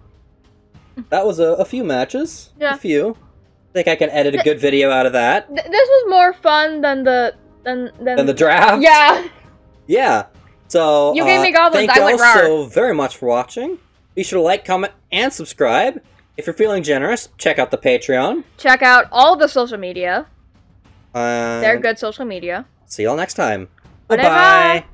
A: That was a few matches.
B: Yeah.
A: A few. Think I can edit a good video out of that.
B: This was more fun than the
A: Than the draft?
B: Yeah.
A: Yeah. So,
B: You gave me goblins,
A: thank
B: I went
A: you all
B: rar.
A: so very much for watching. Be sure to like, comment, and subscribe. If you're feeling generous, check out the Patreon.
B: Check out all the social media.
A: They're
B: They're good social media.
A: See y'all next time.
B: Bye-bye.
A: Bye-bye.